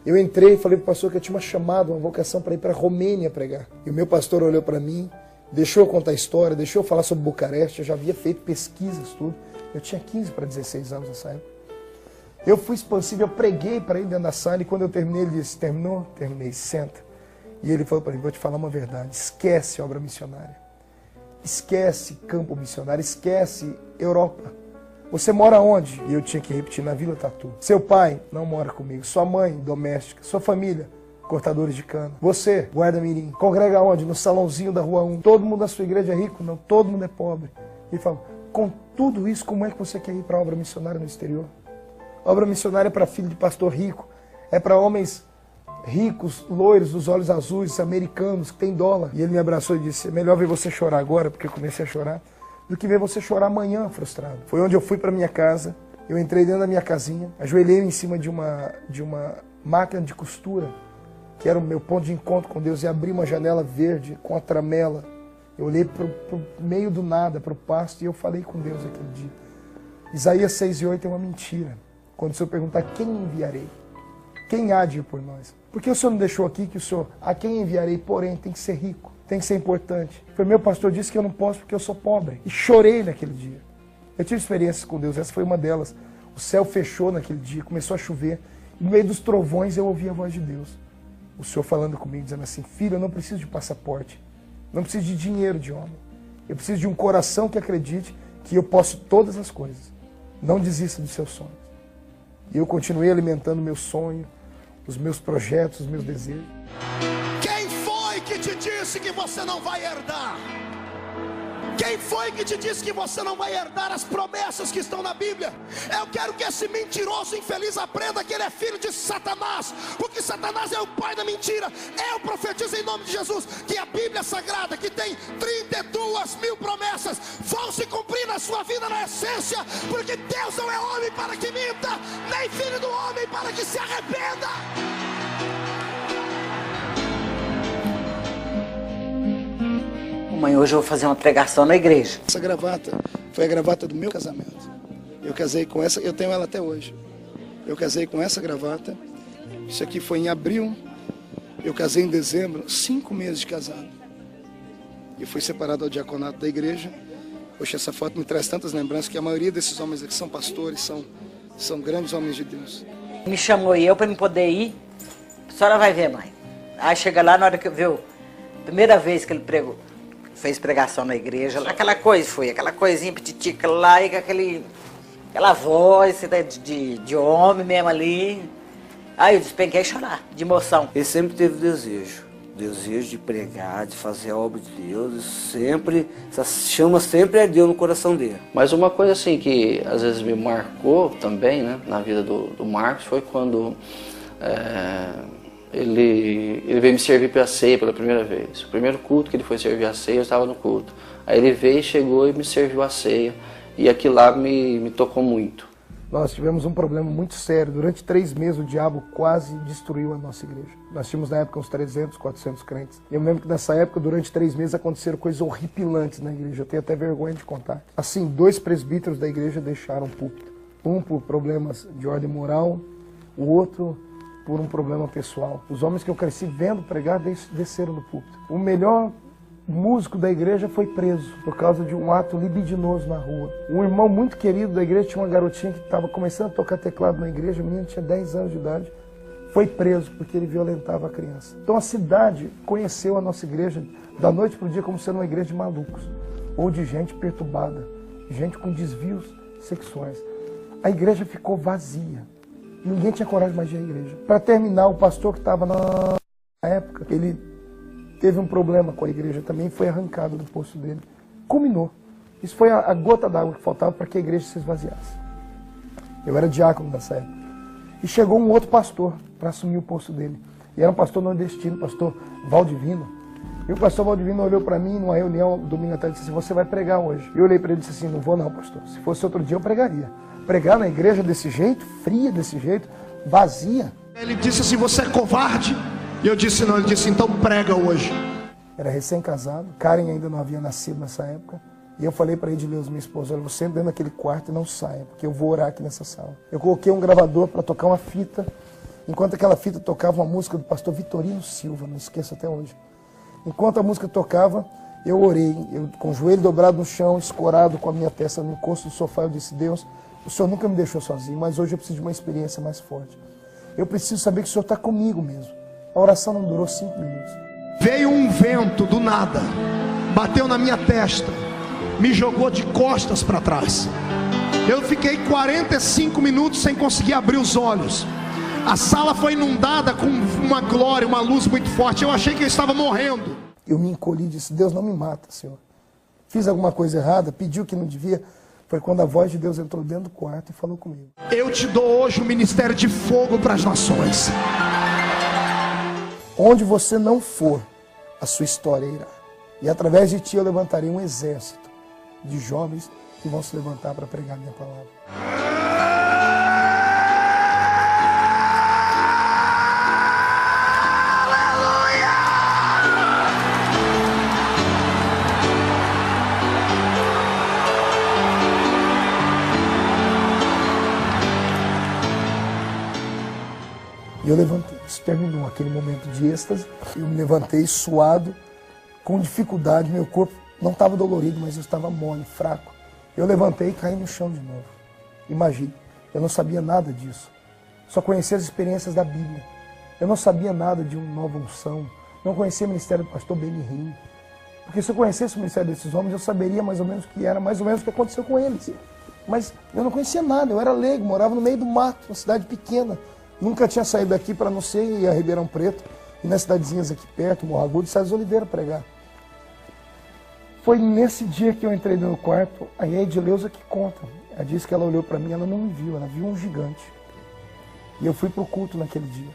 Eu entrei e falei pro pastor que eu tinha uma chamada, uma vocação para ir para a Romênia pregar. E o meu pastor olhou para mim, deixou eu contar a história, deixou eu falar sobre Bucareste, eu já havia feito pesquisas, tudo. Eu tinha 15 para 16 anos nessa época. Eu fui expansivo, eu preguei para ele dentro da sala e quando eu terminei, ele disse, terminou? Terminei, senta. E ele falou para mim, vou te falar uma verdade, esquece obra missionária. Esquece campo missionário, esquece Europa. Você mora onde? E eu tinha que repetir, na Vila Tatu. Seu pai não mora comigo, sua mãe, doméstica, sua família, cortadores de cana. Você, guarda-mirim, congrega onde? No salãozinho da Rua 1. Todo mundo da sua igreja é rico? Não, todo mundo é pobre. Ele falou, com tudo isso, como é que você quer ir para a obra missionária no exterior? A obra missionária é para filho de pastor rico, é para homens ricos, loiros, dos olhos azuis, americanos, que tem dólar. E ele me abraçou e disse, é melhor ver você chorar agora, porque eu comecei a chorar, do que ver você chorar amanhã frustrado. Foi onde eu fui para minha casa, eu entrei dentro da minha casinha, ajoelhei em cima de uma máquina de costura, que era o meu ponto de encontro com Deus, e abri uma janela verde com a tramela. Eu olhei para o meio do nada, para o pasto, e eu falei com Deus aquele dia. Isaías 6:8 é uma mentira. Quando o Senhor perguntar, quem enviarei? Quem há de ir por nós? Porque o Senhor não deixou aqui que o Senhor, a quem enviarei, porém, tem que ser rico, tem que ser importante. Foi meu pastor disse que eu não posso porque eu sou pobre. E chorei naquele dia. Eu tive experiências com Deus, essa foi uma delas. O céu fechou naquele dia, começou a chover. E no meio dos trovões eu ouvi a voz de Deus. O Senhor falando comigo, dizendo assim, filho, eu não preciso de passaporte, não preciso de dinheiro de homem. Eu preciso de um coração que acredite que eu posso todas as coisas. Não desista dos seus sonhos. E eu continuei alimentando meu sonho, os meus projetos, os meus desejos. Quem foi que te disse que você não vai herdar? Quem foi que te disse que você não vai herdar as promessas que estão na Bíblia? Eu quero que esse mentiroso infeliz aprenda que ele é filho de Satanás, porque Satanás é o pai da mentira. Eu profetizo em nome de Jesus que a Bíblia Sagrada, que tem 32.000 promessas, vão se cumprir na sua vida na essência, porque Deus não é homem para que minta, nem filho do homem para que se arrependa. Mãe, hoje eu vou fazer uma pregação na igreja. Essa gravata Foi a gravata do meu casamento. Eu casei com essa, eu tenho ela até hoje. Eu casei com essa gravata. Isso aqui foi em abril. Eu casei em dezembro, 5 meses de casado. Eu fui separado ao diaconato da igreja. Poxa, essa foto me traz tantas lembranças, que a maioria desses homens aqui são pastores, são grandes homens de Deus. Me chamou eu para me poder ir. A senhora vai ver, mãe. Aí chega lá, na hora que eu vi, primeira vez que ele pregou, fez pregação na igreja, aquela coisinha petitica lá, e com aquela voz de homem mesmo ali. Aí eu despenquei a chorar, de emoção. Ele sempre teve desejo de pregar, de fazer a obra de Deus, sempre, essa chama sempre ardeu no coração dele. Mas uma coisa assim que às vezes me marcou também, né, na vida do Marcos, foi quando ele veio me servir para a ceia pela primeira vez. O primeiro culto que ele foi servir a ceia, eu estava no culto. Aí ele veio, chegou e me serviu a ceia, e aquilo lá me tocou muito. Nós tivemos um problema muito sério. Durante 3 meses o diabo quase destruiu a nossa igreja. Nós tínhamos na época uns 300, 400 crentes. E eu me lembro que nessa época, durante 3 meses, aconteceram coisas horripilantes na igreja. Eu tenho até vergonha de contar. Assim, 2 presbíteros da igreja deixaram o púlpito. Um por problemas de ordem moral, o outro por um problema pessoal. Os homens que eu cresci vendo pregar desceram do púlpito. O melhor músico da igreja foi preso por causa de um ato libidinoso na rua. Um irmão muito querido da igreja tinha uma garotinha que estava começando a tocar teclado na igreja, o menino tinha 10 anos de idade, foi preso porque ele violentava a criança. Então a cidade conheceu a nossa igreja da noite para o dia como sendo uma igreja de malucos, ou de gente perturbada, gente com desvios sexuais. A igreja ficou vazia. Ninguém tinha coragem mais de ir à igreja. Para terminar, o pastor que estava na época, ele teve um problema com a igreja também, foi arrancado do posto dele. Culminou. Isso foi a gota d'água que faltava para que a igreja se esvaziasse. Eu era diácono nessa época. E chegou um outro pastor para assumir o posto dele. E era um pastor nordestino, pastor Valdivino. E o pastor Valdivino olhou para mim numa reunião domingo à tarde e disse assim: você vai pregar hoje. Eu olhei para ele e disse assim: não vou não, pastor. Se fosse outro dia eu pregaria. Pregar na igreja desse jeito, fria desse jeito, vazia. Ele disse assim: você é covarde? E eu disse não, ele disse: então prega hoje. Era recém-casado, Karen ainda não havia nascido nessa época. E eu falei para Edileuza, minha esposa: olha, você entra dentro daquele quarto e não saia, porque eu vou orar aqui nessa sala. Eu coloquei um gravador para tocar uma fita, enquanto aquela fita tocava uma música do pastor Vitorino Silva, não esqueço até hoje. Enquanto a música tocava, eu orei, com o joelho dobrado no chão, escorado com a minha testa no encosto do sofá, eu disse: Deus, o Senhor nunca me deixou sozinho, mas hoje eu preciso de uma experiência mais forte. Eu preciso saber que o Senhor está comigo mesmo. A oração não durou 5 minutos. Veio um vento do nada, bateu na minha testa, me jogou de costas para trás. Eu fiquei 45 minutos sem conseguir abrir os olhos. A sala foi inundada com uma glória, uma luz muito forte. Eu achei que eu estava morrendo. Eu me encolhi e disse: Deus, não me mata, Senhor. Fiz alguma coisa errada, pedi o que não devia. Foi quando a voz de Deus entrou dentro do quarto e falou comigo: eu te dou hoje um ministério de fogo para as nações. Onde você não for, a sua história irá. E através de ti eu levantarei um exército de jovens que vão se levantar para pregar a minha palavra. E eu levantei, isso terminou aquele momento de êxtase. Eu me levantei suado, com dificuldade, meu corpo não estava dolorido, mas eu estava mole, fraco. Eu levantei e caí no chão de novo. Imagine, eu não sabia nada disso. Só conhecia as experiências da Bíblia. Eu não sabia nada de uma nova unção. Não conhecia o ministério do pastor Benihim. Porque se eu conhecesse o ministério desses homens, eu saberia mais ou menos o que era, mais ou menos o que aconteceu com eles. Mas eu não conhecia nada, eu era leigo, morava no meio do mato, uma cidade pequena. Nunca tinha saído daqui para não ser ir a Ribeirão Preto e nas cidadezinhas aqui perto, Morro Agudo e César Oliveira pregar. Foi nesse dia que eu entrei no quarto, aí a Edileuza que conta. Ela disse que ela olhou para mim, ela não me viu, ela viu um gigante. E eu fui para o culto naquele dia.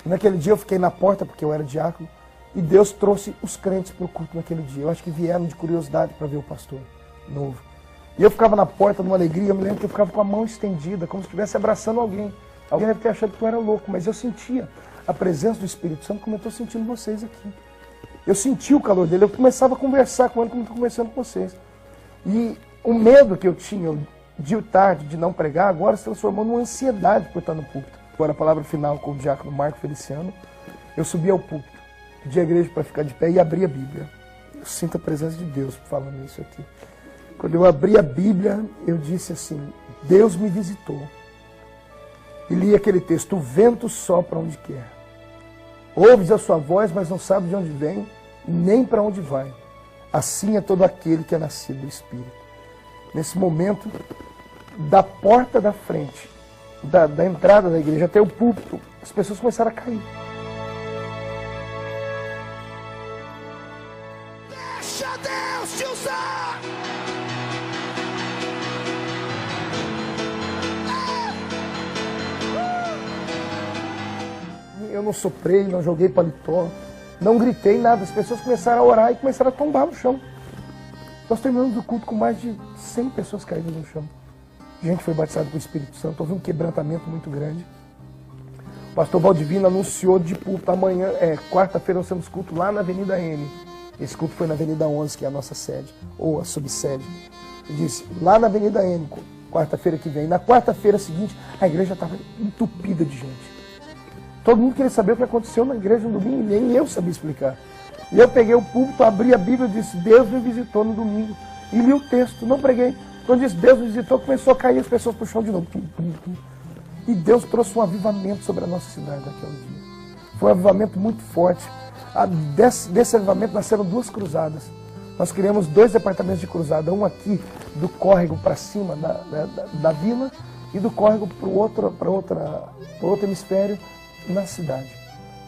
E naquele dia eu fiquei na porta, porque eu era diácono, e Deus trouxe os crentes para o culto naquele dia. Eu acho que vieram de curiosidade para ver o pastor novo. E eu ficava na porta numa alegria, eu me lembro que eu ficava com a mão estendida, como se estivesse abraçando alguém. Alguém deve ter achado que eu era louco, mas eu sentia a presença do Espírito Santo como eu estou sentindo vocês aqui. Eu sentia o calor dele, eu começava a conversar com ele como estou conversando com vocês. E o medo que eu tinha de tarde, de não pregar, agora se transformou numa ansiedade por estar no púlpito. Agora a palavra final com o diácono Marco Feliciano, eu subi ao púlpito, pedi à igreja para ficar de pé e abri a Bíblia. Eu sinto a presença de Deus falando isso aqui. Quando eu abri a Bíblia, eu disse assim, Deus me visitou. E li aquele texto, o vento sopra onde quer. Ouves a sua voz, mas não sabe de onde vem, nem para onde vai. Assim é todo aquele que é nascido do Espírito. Nesse momento, da porta da frente, da entrada da igreja até o púlpito, as pessoas começaram a cair. Deixa Deus te usar! Eu não soprei, não joguei paletó, não gritei nada. As pessoas começaram a orar e começaram a tombar no chão. Nós terminamos o culto com mais de 100 pessoas caídas no chão. Gente foi batizada com o Espírito Santo, houve um quebrantamento muito grande. O pastor Valdivino anunciou de púlpito amanhã, quarta-feira nós temos culto lá na Avenida N. Esse culto foi na Avenida 11, que é a nossa sede, ou a subsede. Ele disse, lá na Avenida N, quarta-feira que vem. Na quarta-feira seguinte, a igreja estava entupida de gente. Todo mundo queria saber o que aconteceu na igreja no domingo, nem eu sabia explicar. E eu peguei o púlpito, abri a Bíblia e disse, Deus me visitou no domingo. E li o texto, não preguei. Quando disse, Deus me visitou, começou a cair as pessoas para o chão de novo. E Deus trouxe um avivamento sobre a nossa cidade naquele dia. Foi um avivamento muito forte. Desse avivamento nasceram 2 cruzadas. Nós criamos 2 departamentos de cruzada, um aqui do córrego para cima da vila e do córrego para outro hemisfério na cidade.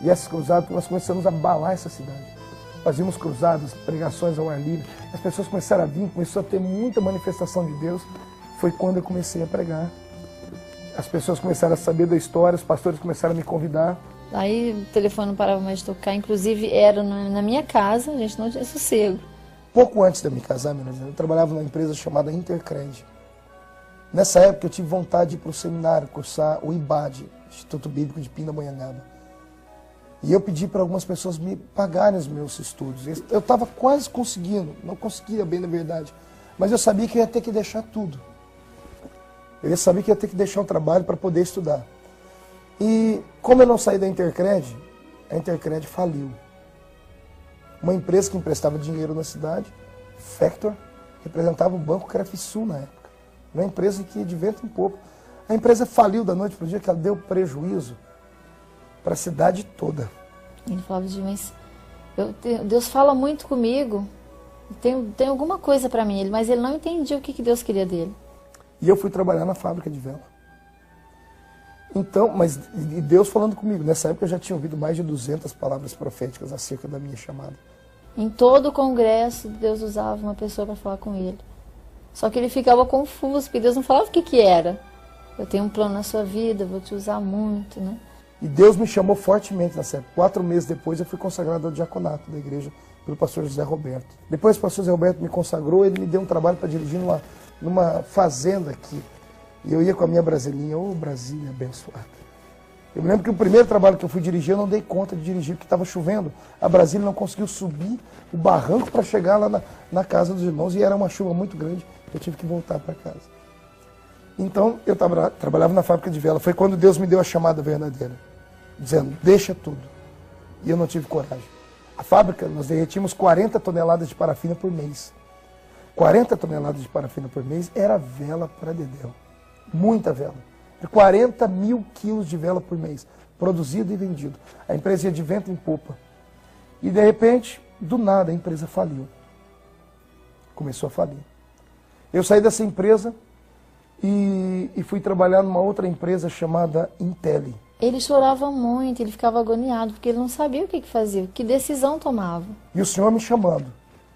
E essas cruzadas, nós começamos a abalar essa cidade. Fazíamos cruzadas, pregações ao ar livre. As pessoas começaram a vir, começou a ter muita manifestação de Deus. Foi quando eu comecei a pregar. As pessoas começaram a saber da história, os pastores começaram a me convidar. Aí o telefone não parava mais de tocar, inclusive era na minha casa, a gente não tinha sossego. Pouco antes de eu me casar, eu trabalhava numa empresa chamada Intercred. Nessa época eu tive vontade de ir para o seminário, cursar o IBAD, Instituto Bíblico de Pindamonhangaba. E eu pedi para algumas pessoas me pagarem os meus estudos. Eu estava quase conseguindo, não conseguia bem na verdade, mas eu sabia que eu ia ter que deixar tudo. Eu sabia que ia ter que deixar o trabalho para poder estudar. E como eu não saí da Intercred, a Intercred faliu. Uma empresa que emprestava dinheiro na cidade, Factor, representava o Banco Crefisul na época. Uma empresa que ia de vento em popa. A empresa faliu da noite para o dia, que ela deu prejuízo para a cidade toda. Ele falava de mim, Deus fala muito comigo, tem alguma coisa para mim, mas ele não entendia o que Deus queria dele. E eu fui trabalhar na fábrica de vela. Então, mas Deus falando comigo, nessa época eu já tinha ouvido mais de 200 palavras proféticas acerca da minha chamada. Em todo o congresso, Deus usava uma pessoa para falar com ele. Só que ele ficava confuso, porque Deus não falava o que era. Eu tenho um plano na sua vida, vou te usar muito, né? E Deus me chamou fortemente nessa época. 4 meses depois eu fui consagrado ao diaconato da igreja pelo pastor José Roberto. Depois o pastor José Roberto me consagrou, ele me deu um trabalho para dirigir numa fazenda aqui. E eu ia com a minha Brasilinha, Brasília abençoada. Eu me lembro que o primeiro trabalho que eu fui dirigir, eu não dei conta de dirigir, porque estava chovendo. A Brasília não conseguiu subir o barranco para chegar lá na casa dos irmãos, e era uma chuva muito grande, eu tive que voltar para casa. Então, eu trabalhava na fábrica de vela. Foi quando Deus me deu a chamada verdadeira, dizendo, deixa tudo. E eu não tive coragem. A fábrica, nós derretíamos 40 toneladas de parafina por mês. 40 toneladas de parafina por mês era vela para Dedéu. Muita vela. 40 mil quilos de vela por mês, produzido e vendido. A empresa ia de vento em popa. E de repente, do nada, a empresa faliu. Começou a falir. Eu saí dessa empresa e fui trabalhar numa outra empresa chamada Intelli. Ele chorava muito, ele ficava agoniado, porque ele não sabia o que fazer, que decisão tomava. E o senhor me chamando.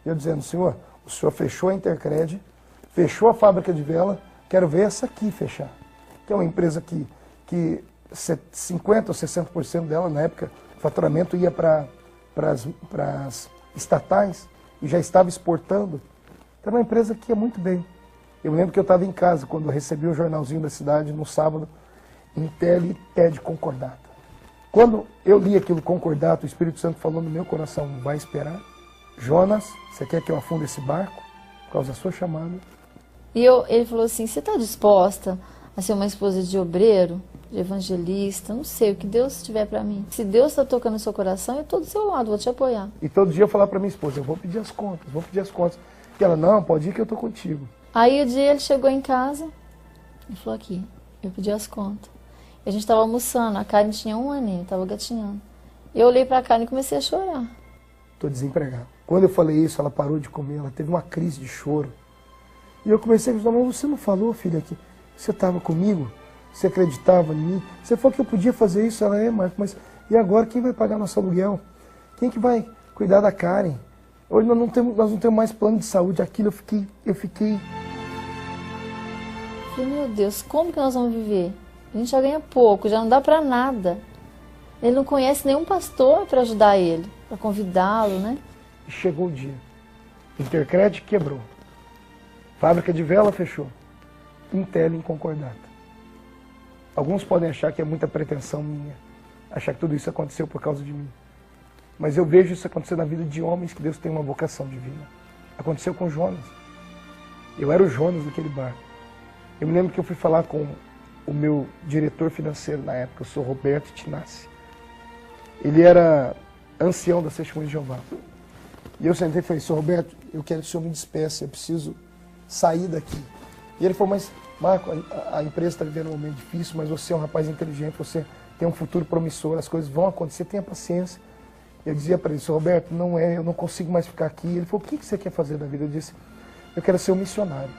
Eu dizendo, senhor, o senhor fechou a Intercred, fechou a fábrica de vela, quero ver essa aqui fechar. Que é uma empresa que 50% ou 60% dela, na época, o faturamento ia para as estatais e já estava exportando. Então, é uma empresa que ia muito bem. Eu lembro que eu estava em casa quando eu recebi o jornalzinho da cidade no sábado, Intelli pede concordata. Quando eu li aquilo concordata, o Espírito Santo falou no meu coração, vai esperar? Jonas, você quer que eu afunde esse barco por causa da sua chamada? E ele falou assim, você está disposta a ser uma esposa de obreiro, de evangelista, não sei, o que Deus tiver para mim. Se Deus está tocando no seu coração, eu estou do seu lado, vou te apoiar. E todo dia eu falava para minha esposa, eu vou pedir as contas, vou pedir as contas. E ela, não, pode ir que eu estou contigo. Aí o dia ele chegou em casa e falou aqui, eu pedi as contas. E a gente estava almoçando, a Karen tinha 1 aninho, estava gatinhando. E eu olhei para a Karen e comecei a chorar. Estou desempregado. Quando eu falei isso, ela parou de comer, ela teve uma crise de choro. E eu comecei a dizer, mas você não falou, filha, que você estava comigo? Você acreditava em mim? Você falou que eu podia fazer isso? Ela, Marco, mas e agora quem vai pagar nosso aluguel? Quem que vai cuidar da Karen? Hoje nós não temos mais plano de saúde. Aquilo eu fiquei... Falei, meu Deus, como que nós vamos viver? A gente já ganha pouco, já não dá para nada. Ele não conhece nenhum pastor para ajudar ele, para convidá-lo, né? E chegou o dia. Intercred quebrou. Fábrica de vela fechou. Intel inconcordata. Alguns podem achar que é muita pretensão minha, achar que tudo isso aconteceu por causa de mim. Mas eu vejo isso acontecer na vida de homens que Deus tem uma vocação divina. Aconteceu com Jonas. Eu era o Jonas daquele bar. Eu me lembro que eu fui falar com o meu diretor financeiro na época, eu sou Roberto Tinassi. Ele era ancião da Testemunha de Jeová. E eu sentei e falei, Sr. Roberto, eu quero que o senhor me despeça, eu preciso sair daqui. E ele falou, mas Marco, a empresa está vivendo um momento difícil, mas você é um rapaz inteligente, você tem um futuro promissor, as coisas vão acontecer, tenha paciência. Eu dizia para ele, Sr. Roberto, não é, eu não consigo mais ficar aqui. Ele falou, o que você quer fazer da vida? Eu disse, eu quero ser um missionário.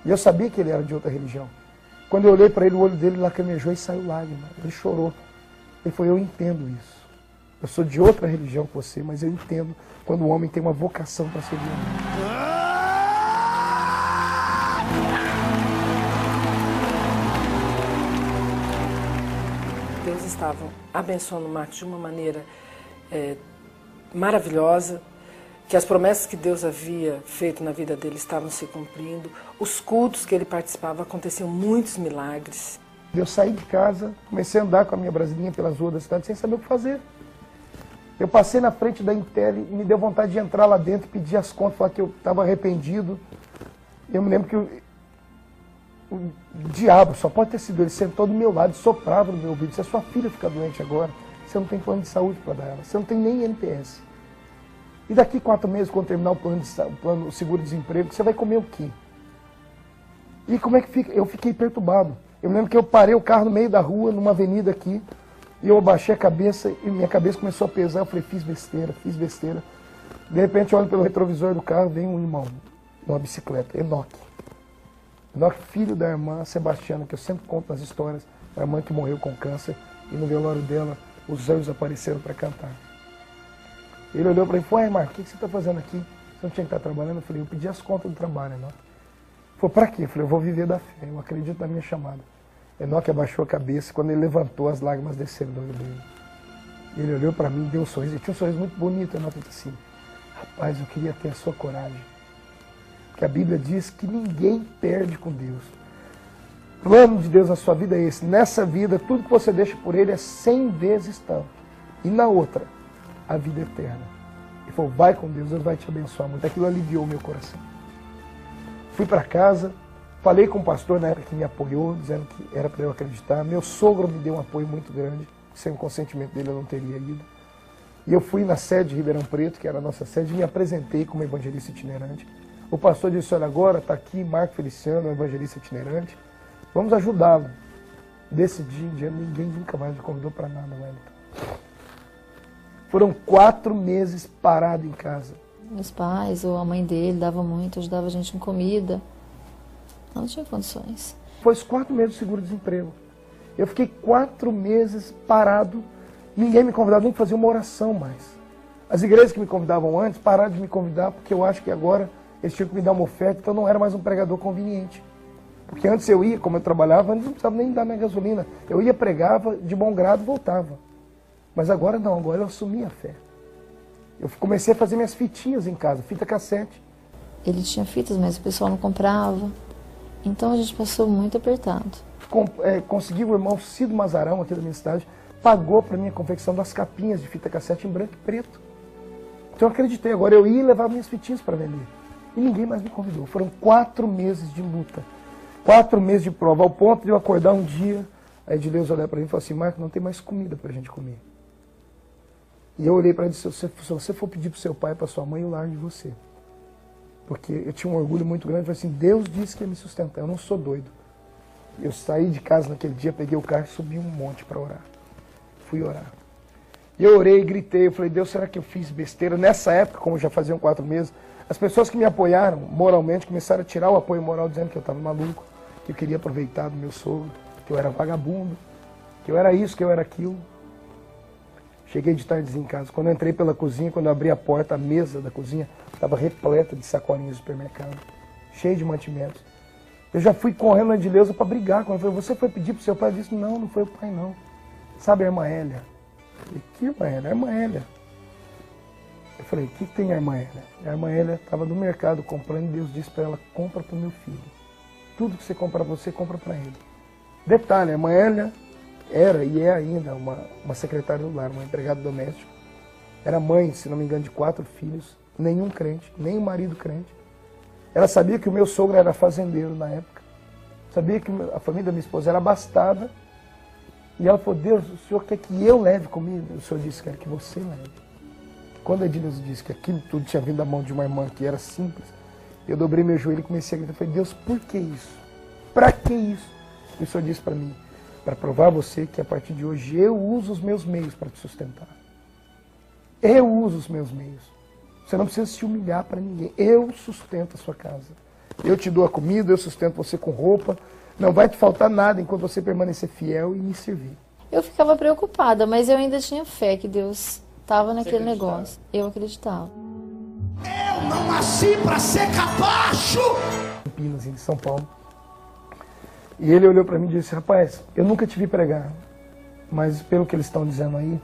E eu sabia que ele era de outra religião. Quando eu olhei para ele, o olho dele lacrimejou e saiu lágrima. Ele chorou. Ele falou, eu entendo isso. Eu sou de outra religião que você, mas eu entendo quando o homem tem uma vocação para servir a Deus. Deus estava abençoando o Marcos de uma maneira maravilhosa, que as promessas que Deus havia feito na vida dele estavam se cumprindo, os cultos que ele participava aconteciam muitos milagres. Eu saí de casa, comecei a andar com a minha brasilinha pelas ruas da cidade sem saber o que fazer. Eu passei na frente da Intel e me deu vontade de entrar lá dentro e pedir as contas, falar que eu estava arrependido. Eu me lembro que o diabo, só pode ter sido ele, sentou do meu lado e soprava no meu ouvido. Se a sua filha ficar doente agora, você não tem plano de saúde para dar ela, você não tem nem NPS. E daqui 4 meses, quando terminar o seguro-desemprego, você vai comer o quê? E como é que fica? Eu fiquei perturbado. Eu me lembro que eu parei o carro no meio da rua, numa avenida aqui, e eu abaixei a cabeça e minha cabeça começou a pesar. Eu falei, fiz besteira, fiz besteira. De repente, eu olho pelo retrovisor do carro, vem um irmão, numa bicicleta, Enoque. Enoque, filho da irmã Sebastiana, que eu sempre conto nas histórias, a irmã que morreu com câncer, e no velório dela, os anjos apareceram para cantar. Ele olhou para mim e falou, Marco, o que você está fazendo aqui? Você não tinha que estar trabalhando? Eu falei, eu pedi as contas do trabalho, Enoque. Ele falou, para quê? Eu falei, eu vou viver da fé, eu acredito na minha chamada. Enoque abaixou a cabeça e quando ele levantou, as lágrimas desceram do olho dele. Ele olhou para mim e deu um sorriso. Ele tinha um sorriso muito bonito. Enoque disse assim, rapaz, eu queria ter a sua coragem. Porque a Bíblia diz que ninguém perde com Deus. O plano de Deus na sua vida é esse. Nessa vida, tudo que você deixa por Ele é 100 vezes tanto. E na outra, a vida eterna. Ele falou, vai com Deus, Deus vai te abençoar muito. Aquilo aliviou o meu coração. Fui para casa, falei com o pastor na época que me apoiou, dizendo que era para eu acreditar. Meu sogro me deu um apoio muito grande, sem o consentimento dele eu não teria ido. E eu fui na sede de Ribeirão Preto, que era a nossa sede, e me apresentei como evangelista itinerante. O pastor disse, olha, agora está aqui Marco Feliciano, evangelista itinerante, vamos ajudá-lo. Desse dia em dia, ninguém nunca mais me convidou para nada, Wellington. Foram 4 meses parado em casa. Meus pais ou a mãe dele dava muito, ajudava a gente com comida. Não tinha condições. Foi os 4 meses de seguro-desemprego. Eu fiquei 4 meses parado, ninguém me convidava nem para fazer uma oração mais. As igrejas que me convidavam antes pararam de me convidar porque eu acho que agora eles tinham que me dar uma oferta, então eu não era mais um pregador conveniente. Porque antes eu ia, como eu trabalhava, antes não precisava nem dar minha gasolina. Eu ia, pregava, de bom grado, voltava. Mas agora não, agora eu assumi a fé. Eu comecei a fazer minhas fitinhas em casa, fita cassete. Ele tinha fitas, mas o pessoal não comprava. Então a gente passou muito apertado. Consegui o irmão Cido Mazarão, aqui da minha cidade, pagou para mim a confecção das capinhas de fita cassete em branco e preto. Então eu acreditei, agora eu ia levar minhas fitinhas para vender. E ninguém mais me convidou. Foram 4 meses de luta. 4 meses de prova, ao ponto de eu acordar um dia, a Edileuza olhar para mim e falar assim, Marco, não tem mais comida para a gente comer. E eu olhei para ele e disse, se você for pedir para o seu pai e para sua mãe, eu largo de você. Porque eu tinha um orgulho muito grande, eu falei assim, Deus disse que ia me sustentar, eu não sou doido. Eu saí de casa naquele dia, peguei o carro e subi um monte para orar. Fui orar. E eu orei e gritei, eu falei, Deus, será que eu fiz besteira? Nessa época, como já faziam 4 meses, as pessoas que me apoiaram moralmente começaram a tirar o apoio moral, dizendo que eu estava maluco, que eu queria aproveitar do meu sogro, que eu era vagabundo, que eu era isso, que eu era aquilo. Cheguei de tardezinho em casa. Quando eu entrei pela cozinha, quando eu abri a porta, a mesa da cozinha estava repleta de sacolinhas de supermercado, cheia de mantimentos. Eu já fui correndo na Edileuza para brigar com ela. Eu falei, você foi pedir para o seu pai? Eu disse, não, não foi o pai não. Sabe a irmã Hélia? Eu falei, que irmã Hélia? A irmã Hélia. Eu falei, o que tem a irmã Hélia? A irmã Hélia estava no mercado comprando e Deus disse para ela, compra para o meu filho. Tudo que você compra para você, compra para ele. Detalhe, a irmã Hélia era e é ainda uma secretária do lar, uma empregada doméstica. Era mãe, se não me engano, de 4 filhos, nenhum crente, nem o marido crente. Ela sabia que o meu sogro era fazendeiro na época. Sabia que a família da minha esposa era abastada. E ela falou, Deus, o Senhor quer que eu leve comida? O Senhor disse, quero que você leve. Quando a Edileuza disse que aquilo tudo tinha vindo da mão de uma irmã que era simples, eu dobrei meu joelho e comecei a gritar. Eu falei, Deus, por que isso? Para que isso? E o Senhor disse para mim, para provar a você que a partir de hoje eu uso os meus meios para te sustentar. Eu uso os meus meios. Você não precisa se humilhar para ninguém. Eu sustento a sua casa. Eu te dou a comida, eu sustento você com roupa. Não vai te faltar nada enquanto você permanecer fiel e me servir. Eu ficava preocupada, mas eu ainda tinha fé que Deus estava naquele negócio. Eu acreditava. Eu não nasci para ser capacho! Campinas, em São Paulo. E ele olhou para mim e disse, rapaz, eu nunca te vi pregar, mas pelo que eles estão dizendo aí,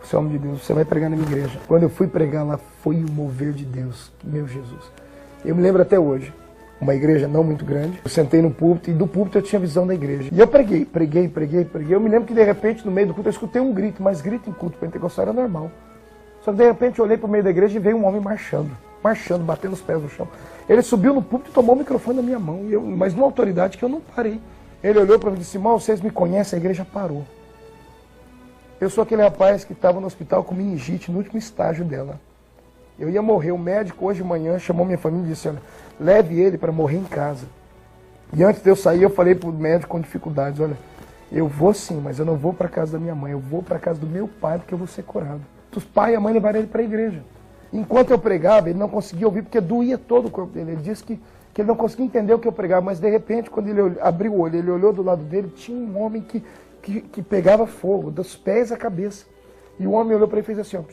você é homem de Deus, você vai pregar na minha igreja. Quando eu fui pregar lá, foi o mover de Deus, meu Jesus. Eu me lembro até hoje, uma igreja não muito grande, eu sentei no púlpito e do púlpito eu tinha visão da igreja. E eu preguei. Eu me lembro que de repente no meio do culto eu escutei um grito, mas grito em culto pentecostal era normal. Só que de repente eu olhei para o meio da igreja e veio um homem marchando, batendo os pés no chão. Ele subiu no púlpito e tomou o microfone da minha mão, mas numa autoridade que eu não parei. Ele olhou para mim e disse, irmão, vocês me conhecem, a igreja parou. Eu sou aquele rapaz que estava no hospital com meningite no último estágio dela. Eu ia morrer, o médico hoje de manhã chamou minha família e disse, olha, leve ele para morrer em casa. E antes de eu sair, eu falei para o médico com dificuldades, olha, eu vou sim, mas eu não vou para a casa da minha mãe, eu vou para a casa do meu pai porque eu vou ser curado. Os pai e a mãe levaram ele para a igreja. Enquanto eu pregava, ele não conseguia ouvir porque doía todo o corpo dele. Ele disse que ele não conseguia entender o que eu pregava, mas de repente, quando ele abriu o olho, ele olhou do lado dele, tinha um homem que pegava fogo, dos pés à cabeça. E o homem olhou para ele e fez assim, ó,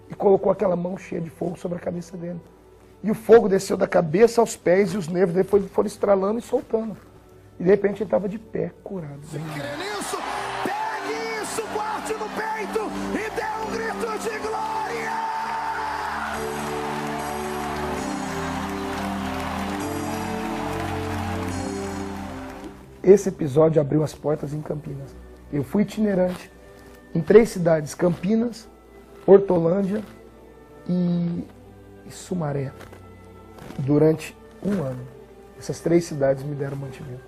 e colocou aquela mão cheia de fogo sobre a cabeça dele. E o fogo desceu da cabeça aos pés e os nervos dele foram estralando e soltando. E de repente ele estava de pé, curado. Pegue isso, guarde no peito e dê um grito de glória! Esse episódio abriu as portas em Campinas. Eu fui itinerante em 3 cidades, Campinas, Hortolândia e Sumaré, durante 1 ano. Essas 3 cidades me deram mantimento.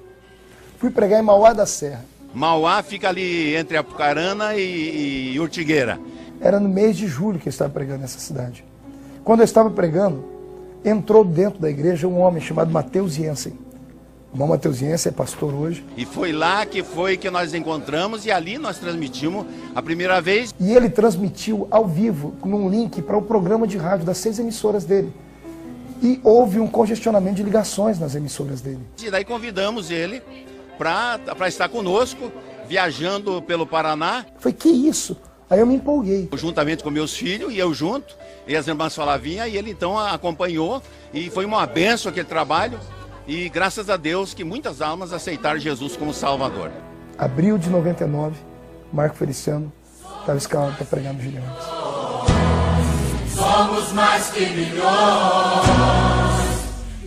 Fui pregar em Mauá da Serra. Mauá fica ali entre Apucarana e Ortigueira. Era no mês de julho que eu estava pregando nessa cidade. Quando eu estava pregando, entrou dentro da igreja um homem chamado Mateus Jensen. O irmão Mateus Jensen é pastor hoje. E foi lá que nós encontramos e ali nós transmitimos a primeira vez. E ele transmitiu ao vivo, num link para o programa de rádio das 6 emissoras dele. E houve um congestionamento de ligações nas emissoras dele. E daí convidamos ele para estar conosco, viajando pelo Paraná. Foi que isso? Aí eu me empolguei. Juntamente com meus filhos, e eu junto, e as irmãs Falavinha, e ele então acompanhou, e foi uma bênção aquele trabalho, e graças a Deus que muitas almas aceitaram Jesus como Salvador. Abril de 99, Marco Feliciano estava escalado para pregar no Gileões. Somos mais que milhões,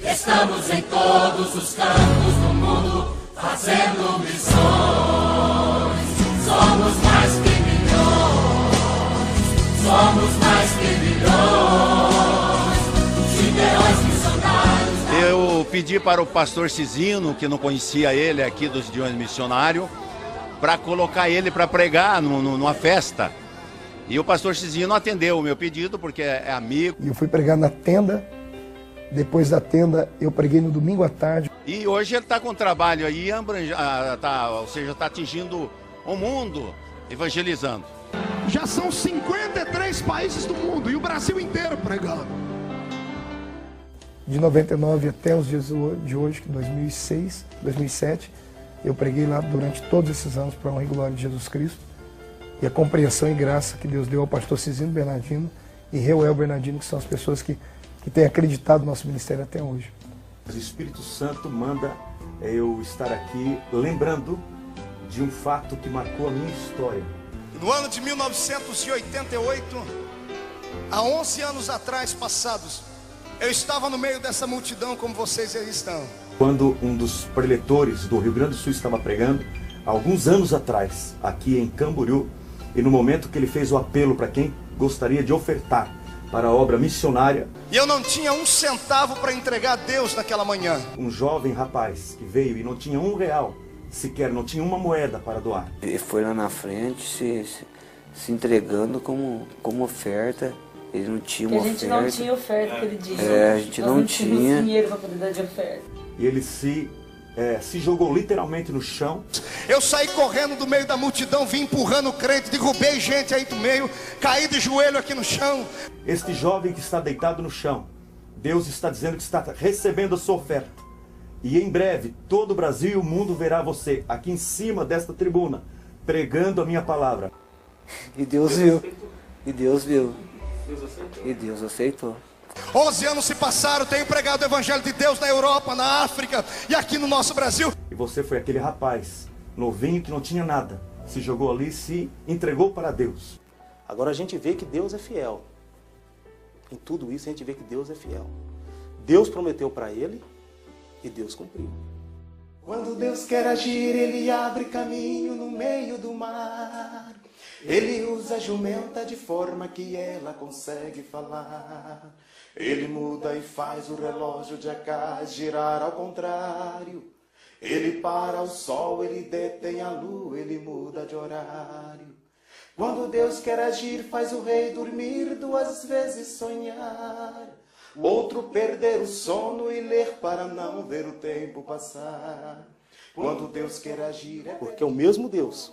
estamos em todos os cantos do mundo, fazendo missões. Somos mais que milhões, somos mais que milhões. pedi para o pastor Cisino, que não conhecia ele aqui dos Diões Missionários, para colocar ele para pregar numa festa. E o pastor Cisino atendeu o meu pedido, porque é amigo. E eu fui pregar na tenda. Depois da tenda, eu preguei no domingo à tarde. E hoje ele está com trabalho aí, ou seja, está atingindo o mundo, evangelizando. Já são 53 países do mundo e o Brasil inteiro pregando. De 99 até os dias de hoje, que 2006, 2007, eu preguei lá durante todos esses anos para a honra e glória de Jesus Cristo. E a compreensão e graça que Deus deu ao pastor Cisino Bernardino e Reuel Bernardino, que são as pessoas que têm acreditado no nosso ministério até hoje. O Espírito Santo manda eu estar aqui lembrando de um fato que marcou a minha história. No ano de 1988, há 11 anos atrás passados, eu estava no meio dessa multidão como vocês aí estão. Quando um dos preletores do Rio Grande do Sul estava pregando, alguns anos atrás, aqui em Camboriú, e no momento que ele fez o apelo para quem gostaria de ofertar para a obra missionária. E eu não tinha um centavo para entregar a Deus naquela manhã. Um jovem rapaz que veio e não tinha R$1 sequer, não tinha uma moeda para doar. Ele foi lá na frente se entregando como oferta. Ele não tinha uma oferta. A gente não tinha oferta aquele dia. A gente não tinha dinheiro para poder dar de oferta. E ele se jogou literalmente no chão. Eu saí correndo do meio da multidão, vim empurrando o crente, derrubei gente aí do meio, caí de joelho aqui no chão. Este jovem que está deitado no chão, Deus está dizendo que está recebendo a sua oferta. E em breve, todo o Brasil e o mundo verá você aqui em cima desta tribuna, pregando a minha palavra. E Deus viu. E Deus viu. E Deus aceitou. 11 anos se passaram, tenho pregado o Evangelho de Deus na Europa, na África e aqui no nosso Brasil. E você foi aquele rapaz, novinho que não tinha nada, se jogou ali e se entregou para Deus. Agora a gente vê que Deus é fiel. Em tudo isso a gente vê que Deus é fiel. Deus prometeu para ele e Deus cumpriu. Quando Deus quer agir, Ele abre caminho no meio do mar. Ele usa a jumenta de forma que ela consegue falar. Ele muda e faz o relógio de Acás girar ao contrário. Ele para o sol, ele detém a lua, ele muda de horário. Quando Deus quer agir, faz o rei dormir, 2 vezes sonhar. Outro perder o sono e ler para não ver o tempo passar. Quando Deus quer agir... Porque é o mesmo Deus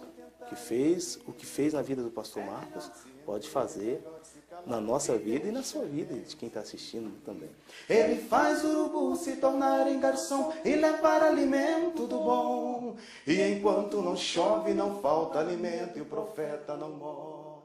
que fez o que fez na vida do pastor Marcos, pode fazer na nossa vida e na sua vida, de quem está assistindo também. Ele faz o urubu se tornar em garçom e levar alimento do bom. E enquanto não chove, não falta alimento e o profeta não morre.